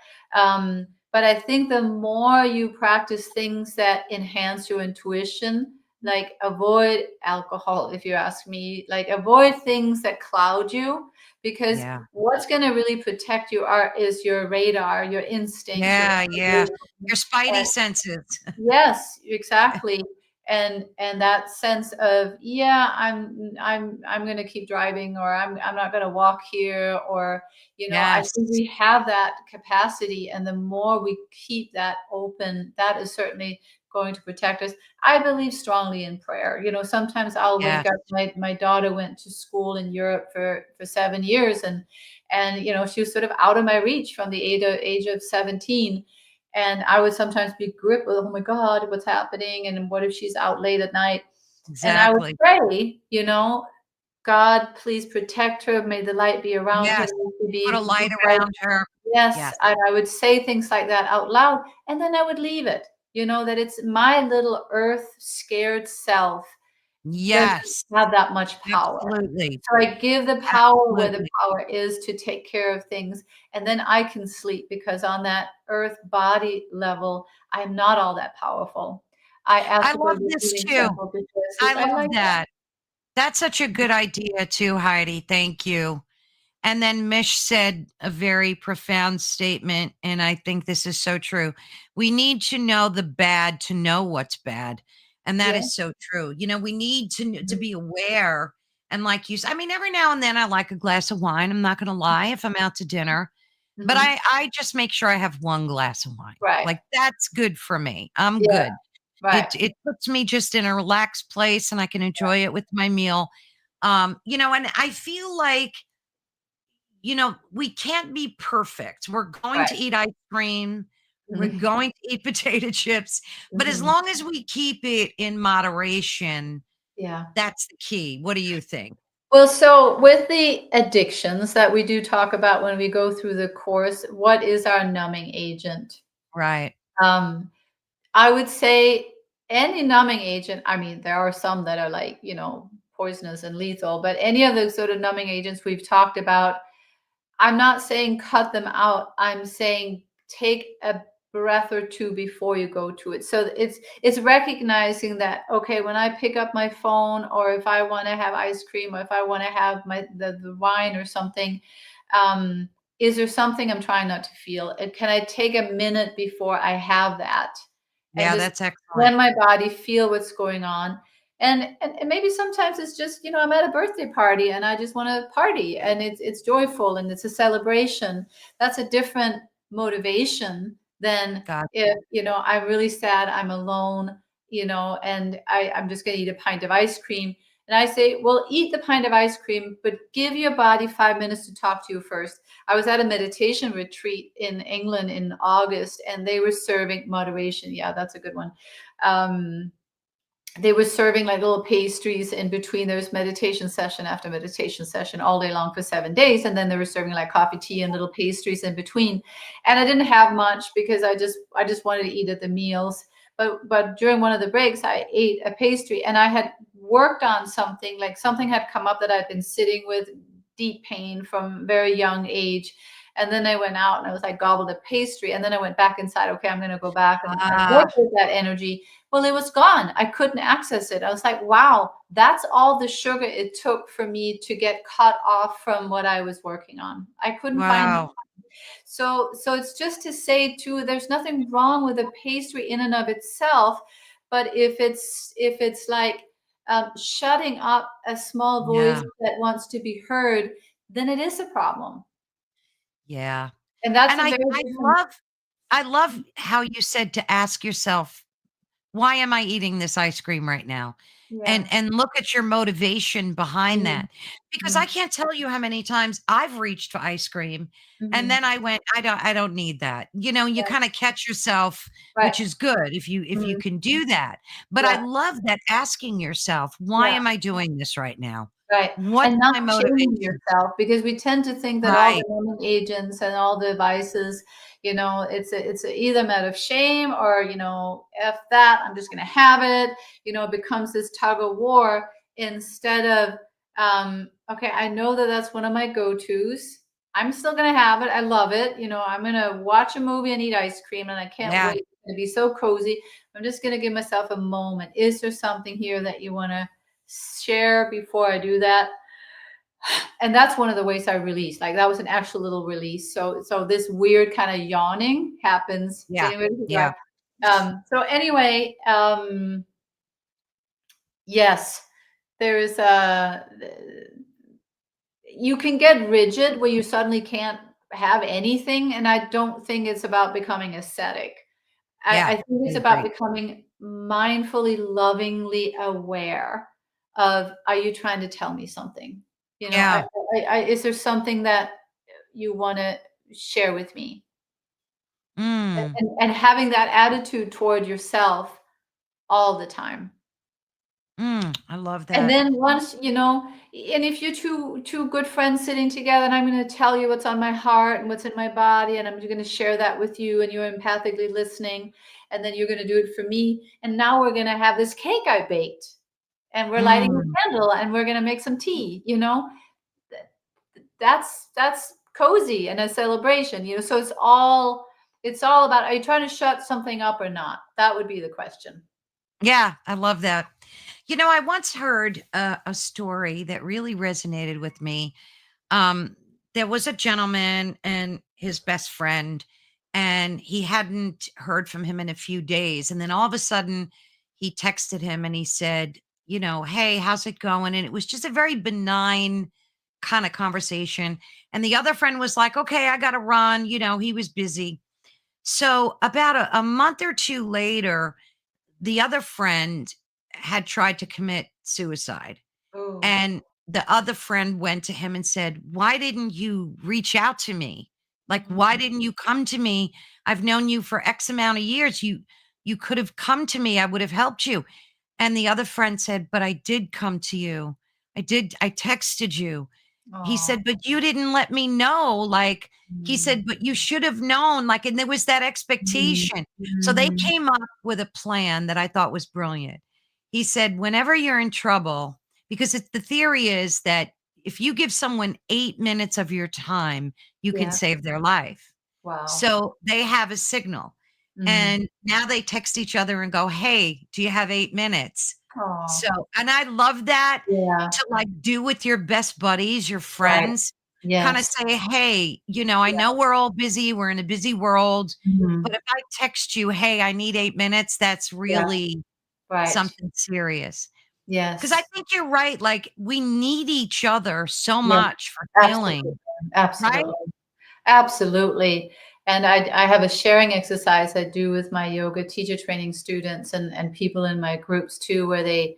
But I think the more you practice things that enhance your intuition, like avoid alcohol, if you ask me, like avoid things that cloud you, because Yeah. what's going to really protect you is your radar, your instincts, your Yeah, yeah. intuition. Your spidey senses. Yes, exactly. And that sense of, yeah, I'm going to keep driving, or I'm not going to walk here, or I think Yes. we have that capacity, and the more we keep that open, that is certainly going to protect us. I believe strongly in prayer. Sometimes I'll wake Yes. up. My daughter went to school in Europe for 7 years, and she was sort of out of my reach from the age of 17, and I would sometimes be gripped with, oh my God, what's happening? And what if she's out late at night? And I would Exactly. pray, God, please protect her. May the light be around her. Yes. May she Put a be light bright. around her. Yes. Yes. And I would say things like that out loud. And then I would leave it, that it's my little earth scared self doesn't Yes. have that much power. Absolutely. So I give the power where the Absolutely. power is to take care of things, and then I can sleep, because on that earth body level, I'm not all that powerful. I ask I to go love to this sleep too. before I sleep. I I love like that. that. That's such a good idea too, Heidi. Thank you. And then Mish said a very profound statement, and I think this is so true. We need to know the bad to know what's bad. And that Yeah. is so true. We need to Mhm. be aware. And like you said, I mean, every now and then I like a glass of wine. I'm not going to lie if I'm out to dinner, but Mhm. I just make sure I have one glass of wine. Right. Like that's good for me. I'm Yeah. good. Right. It puts me just in a relaxed place and I can enjoy it with my meal. And I feel like we can't be perfect. We're going Right. to eat ice cream. We're Mhm. going to eat potato chips. But as Mhm. long as we keep it in moderation, Yeah. that's the key. What do you think? Well, so with the addictions that we do talk about when we go through the course, what is our numbing agent? Right. Um, I would say any numbing agent, I mean, there are some that are like, poisonous and lethal, but any of those sort of numbing agents we've talked about, I'm not saying cut them out. I'm saying take a breath or two before you go to it. So it's recognizing that, okay, when I pick up my phone, or if I want to have ice cream, or if I want to have the wine or something, um, is there something I'm trying not to feel? And can I take a minute before I have that and Yeah, just that's excellent. let my body feel what's going on? And maybe sometimes it's just, I'm at a birthday party and I just want to party, and it's joyful and it's a celebration. That's a different motivation than Gotcha. if, I'm really sad, I'm alone, and I'm just going to eat a pint of ice cream. And I say, well, eat the pint of ice cream, but give your body 5 minutes to talk to you first. I was at a meditation retreat in England in August, and they were serving moderation. Yeah, that's a good one. They were serving like little pastries in between. There was meditation session after meditation session all day long for 7 days, and then they were serving like coffee, tea, and little pastries in between. And I didn't have much because I just wanted to eat at the meals. But during one of the breaks, I ate a pastry, and I had worked on something, like something had come up that I'd been sitting with, deep pain from very young age. And then I went out and I was like gobbled a pastry, and then I went back inside. Okay, I'm going to go back and work Ah, with that energy. Well, it was gone. I couldn't access it. I was like, wow, that's all the sugar it took for me to get cut off from what I was working on. I couldn't find it. wow. So it's just to say too, there's nothing wrong with a pastry in and of itself, but if it's like shutting up a small voice Yeah. that wants to be heard, then it is a problem. Yeah. And that's And a I very I different. love I love how you said to ask yourself, why am I eating this ice cream right now? Yeah. And look at your motivation behind Mm, that. Because I mm, can't tell you how many times I've reached for ice cream and mhm. then I went, I don't need that. You Right. kind of catch yourself, Right. which is good if you Mm, can do that. But I yeah. love that asking yourself, why Yeah. am I doing this right now? Right, What's and not my shaming motivation? yourself, because we tend to think that all the Right. numbing agents and all the devices, it's either matter of shame or, "F that, I'm just gonna have it." It becomes this tug of war instead of, "Okay, I know that that's one of my go-tos. I'm still gonna have it, I love it, I'm gonna watch a movie and eat ice cream, and I can't Yeah. wait, it's gonna be so cozy. I'm just gonna give myself a moment. Is there something here that you wanna share before I do that?" And that's one of the ways I release. Like, that was an actual little release. So this weird kind of yawning happens, Yeah. getting ready to drive. Yeah. So anyway, yes, there is a you can get rigid where you suddenly can't have anything, and I don't think it's about becoming ascetic. I Yeah. think I it's about agree. becoming mindfully, lovingly aware of, are you trying to tell me something? Yeah. Is there something that you want to share with me? Mm. And having that attitude toward yourself all the time. I love And that. then once, and if you're two good friends sitting together, and I'm going to tell you what's on my heart and what's in my body, and I'm going to share that with you, and you're empathically listening, and then you're going to do it for me. And now we're going to have this cake I baked, and we're lighting Mm. a candle, and we're going to make some tea. Th- that's cozy and a celebration. So it's all about, are you trying to shut something up or not? That would be the question. Yeah, I love that. I once heard a story that really resonated with me. Um, there was a gentleman and his best friend, and he hadn't heard from him in a few days. And then all of a sudden, he texted him and he said, "Hey, how's it going?" And it was just a very benign kind of conversation. And the other friend was like, "Okay, I got to run." He was busy. So about a month or two later, the other friend had tried to commit suicide. Oh. And the other friend went to him and said, "Why didn't you reach out to me? Like, why Mhm. didn't you come to me? I've known you for X amount of years. You could have come to me. I would have helped you." And the other friend said, "But I did come to you. I did. I texted you." He Aw. said, "But you didn't let me know." Like, he Mm. said, "But you should have known." Like, and there was that Mhm. expectation. So they Mhm. came up with a plan that I thought was brilliant. He said, "Whenever you're in trouble," because the theory is that if you give someone 8 minutes of your time, you can Yeah. save their life. Wow. So they have a signal. Mm. And now they text each other and go, "Hey, do you have 8 minutes?" Aw. So, and I love that Yeah. to like do with your best buddies, your Right. friends, kind of Yes. say, "Hey, I Yeah. know we're all busy. We're in a busy world. Mhm. But if I text you, 'Hey, I need 8 minutes,' that's Yeah. really Right. something serious." Because I Yes. think you're right. Like, we need each other so Yeah. much for Absolutely. healing, right? Absolutely. Absolutely. And I have a sharing exercise I do with my yoga teacher training students and people in my groups too, where they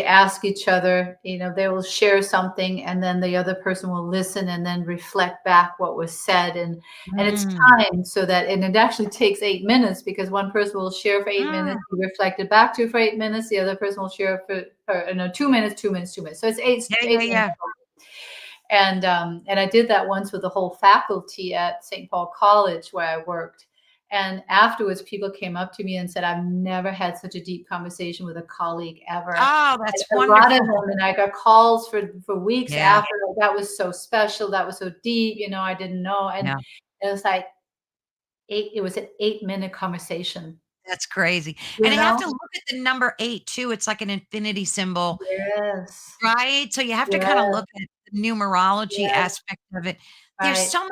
ask each other, they will share something, and then the other person will listen and then reflect back what was said. And it's Mm, timed so that, and it actually takes 8 minutes, because one person will share for 8 minutes, mm. be reflected back to for 8 minutes, the other person will share for no, 2 minutes, 2 minutes, 2 minutes. So it's eight Yeah, yeah, eight minutes. yeah. And I did that once with the whole faculty at St. Paul College where I worked. And afterwards, people came up to me and said, "I've never had such a deep conversation with a colleague ever." Oh, And that's a lot of wonderful. them, and I got calls for weeks Yeah, after, like, "That was so special. That was so deep. I didn't know." And yeah. it was like it was an 8-minute conversation, That's crazy. you And you have know? to look at the number 8 too. It's like an infinity symbol, Yes. right? So you have to kinda Yes. look at the numerology Yes. aspect of it. There's Right. so much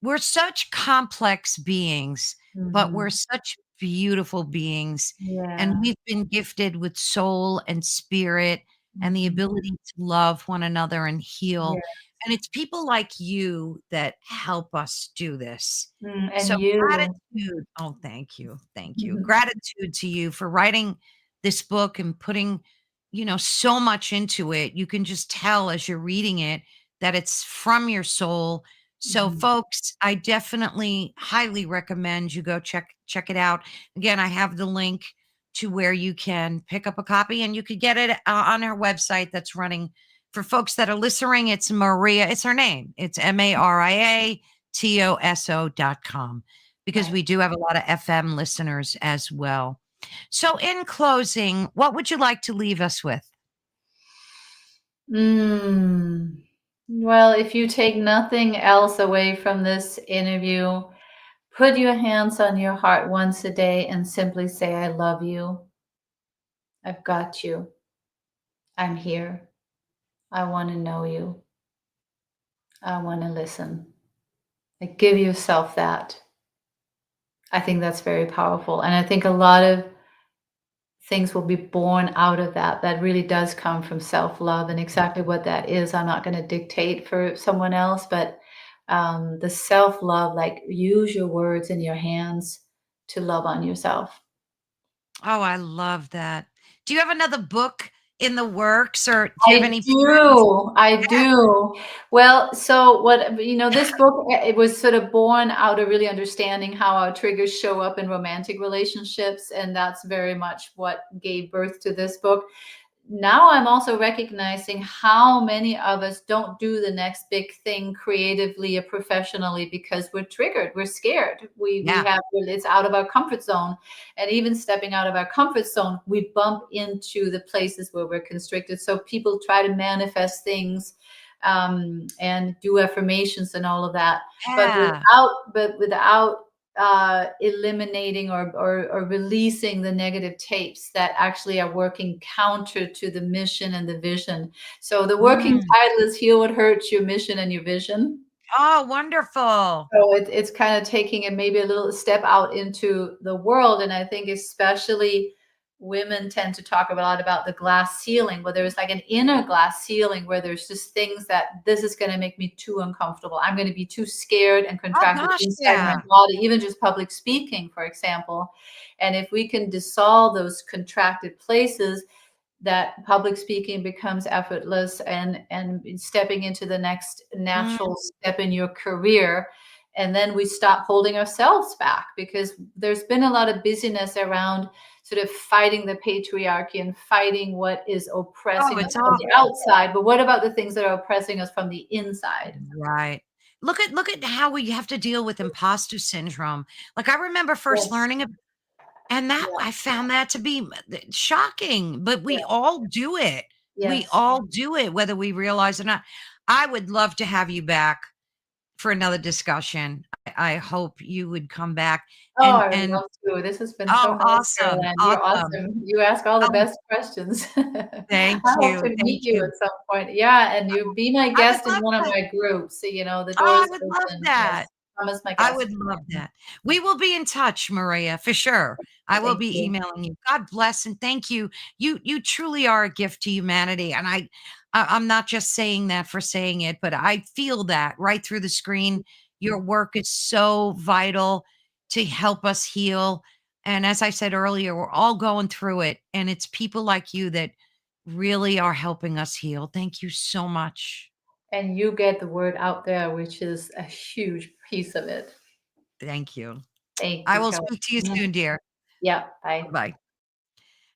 we're such complex beings, but we're Mhm. such beautiful beings, and Yeah. we've been gifted with soul and spirit and the Mhm. ability to love one another and heal, Yeah. and it's people like you that help us do this. And So you. gratitude. Oh, thank you. Thank you. Gratitude to you for writing this book and putting, so much into it. You can just tell as you're reading it that it's from your soul. So Mhm. folks, I definitely highly recommend you go check it out. Again, I have the link to where you can pick up a copy and you could get it on our website that's running For folks that are listening, it's Maria. It's her name. It's MARIATOSO.com, because Right. we do have a lot of FM listeners as well. So, in closing, what would you like to leave us with? Mm. Well, if you take nothing else away from this interview, put your hands on your heart once a day and simply say, I love you. I've got you. I'm here. I want to know you. I want to listen. Like, give yourself that. I think that's very powerful. And I think a lot of things will be born out of that. That really does come from self love. And exactly what that is, I'm not going to dictate for someone else, but the self love, like, use your words in your hands to love on yourself. Oh, I love that. Do you have another book in the works, or do you have I any plans? do. I Yeah. do. Well, so what, this book, it was sort of born out of really understanding how our triggers show up in romantic relationships. And that's very much what gave birth to this book. Now I'm also recognizing how many of us don't do the next big thing creatively or professionally because we're triggered, we're scared, we Yeah. have, it's out of our comfort zone. And even stepping out of our comfort zone, we bump into the places where we're constricted. So people try to manifest things, and do affirmations and all of that, but Yeah. without eliminating or releasing the negative tapes that actually are working counter to the mission and the vision. So the working Mm. title is Heal What Hurts, Your Mission and Your Vision. Oh, wonderful. So it's kind of taking it maybe a little step out into the world. And I think especially women tend to talk a lot about the glass ceiling, where there's like an inner glass ceiling where there's just things that this is going to make me too uncomfortable. I'm going to be too scared and Oh contracted gosh, inside my yeah. body, even just public speaking, for example. And if we can dissolve those contracted places, that public speaking becomes effortless, and stepping into the next Mm. natural step in your career. And then we stop holding ourselves back, because there's been a lot of busyness around sort of fighting the patriarchy and fighting what is Oh, oppressing us it's from the awful. outside, but what about the things that are oppressing us from the inside? Right. Look at how we have to deal with imposter syndrome. Like, I remember first Yes. learning and that Yeah. I found that to be shocking, but we Yeah. all do it. We Yes. all do it, whether we realize it or not. I would love to have you back for another discussion. I hope you would come back Oh, I would and love to. This has been so oh, nice, awesome, Caroline. You're awesome. awesome. You ask all the Oh, best questions. thank I hope you, to thank meet you you. at some point. Yeah, and you be my I would guest in love one of that. my groups. So, the door Oh, I is would love open. that. Yes, come as my I guest. would love that. We will be in touch, Maria, for sure. I will Thank be you. emailing you. God bless and thank you. You truly are a gift to humanity, and I'm not just saying that for saying it, but I feel that right through the screen. Your work is so vital to help us heal. And as I said earlier, we're all going through it, and it's people like you that really are helping us heal. Thank you so much. And you get the word out there, which is a huge piece of it. Thank you. Thank I you, will Caroline. speak to you Yeah. soon, dear. Yeah, bye. Bye.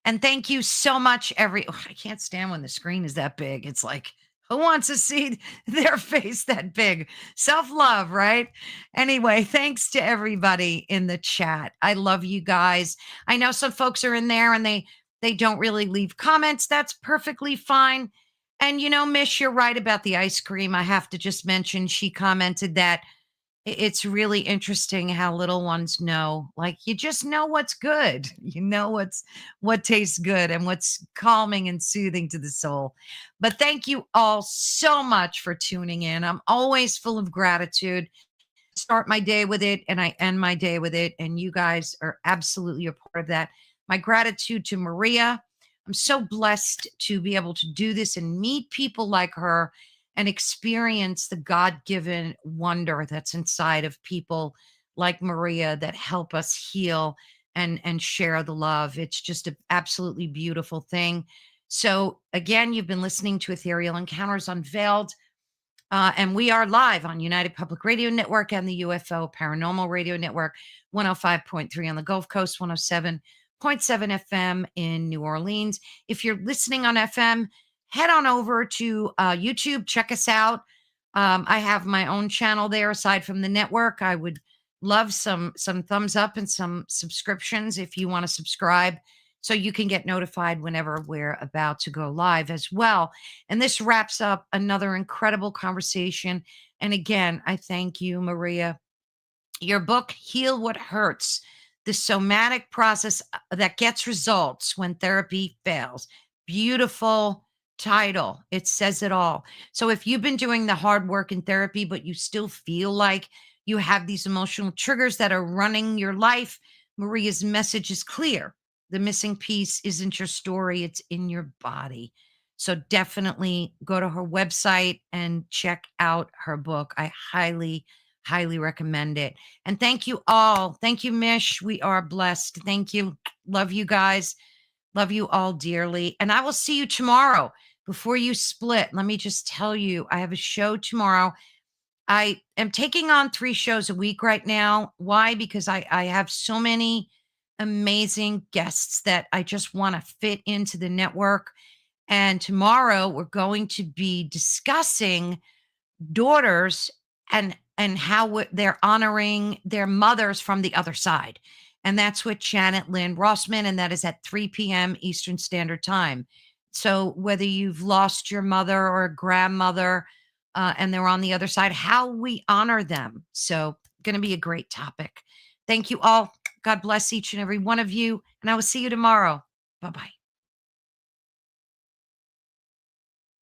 And thank you so much, I can't stand when the screen is that big. It's like, who wants to see their face that big? Self-love, right? Anyway, thanks to everybody in the chat. I love you guys. I know some folks are in there and they don't really leave comments. That's perfectly fine. And Mish, you're right about the ice cream. I have to just mention she commented that it's really interesting how little ones know. Like, you just know what's good. You know what tastes good and what's calming and soothing to the soul. But thank you all so much for tuning in. I'm always full of gratitude. Start my day with it and I end my day with it. And you guys are absolutely a part of that. My gratitude to Maria. I'm so blessed to be able to do this and meet people like her and experience the God given wonder that's inside of people like Maria that help us heal and share the love. It's just an absolutely beautiful thing. So, again, you've been listening to Ethereal Encounters Unveiled. And we are live on United Public Radio Network and the UFO Paranormal Radio Network, 105.3 on the Gulf Coast, 107.7 FM in New Orleans. If you're listening on FM, head on over to YouTube, check us out. I have my own channel there aside from the network. I would love some thumbs up and some subscriptions if you want to subscribe so you can get notified whenever we're about to go live as well. And this wraps up another incredible conversation. And again, I thank you, Maria. Your book, Heal What Hurts, the somatic process that gets results when therapy fails. Beautiful title. It says it all. So if you've been doing the hard work in therapy, but you still feel like you have these emotional triggers that are running your life, Maria's message is clear. The missing piece isn't your story, it's in your body. So definitely go to her website and check out her book. I highly recommend it. And thank you all. Thank you, Mish. We are blessed. Thank you. Love you guys. Love you all dearly. And I will see you tomorrow before you split. Let me just tell you, I have a show tomorrow. I am taking on 3 shows a week right now. Why? Because I have so many amazing guests that I just want to fit into the network. And tomorrow we're going to be discussing daughters and how they're honoring their mothers from the other side. And that's with Janet Lynn Rossman, and that is at 3 p.m. Eastern Standard Time. So whether you've lost your mother or a grandmother and they're on the other side, how we honor them. So going to be a great topic. Thank you all. God bless each and every one of you. And I will see you tomorrow. Bye-bye.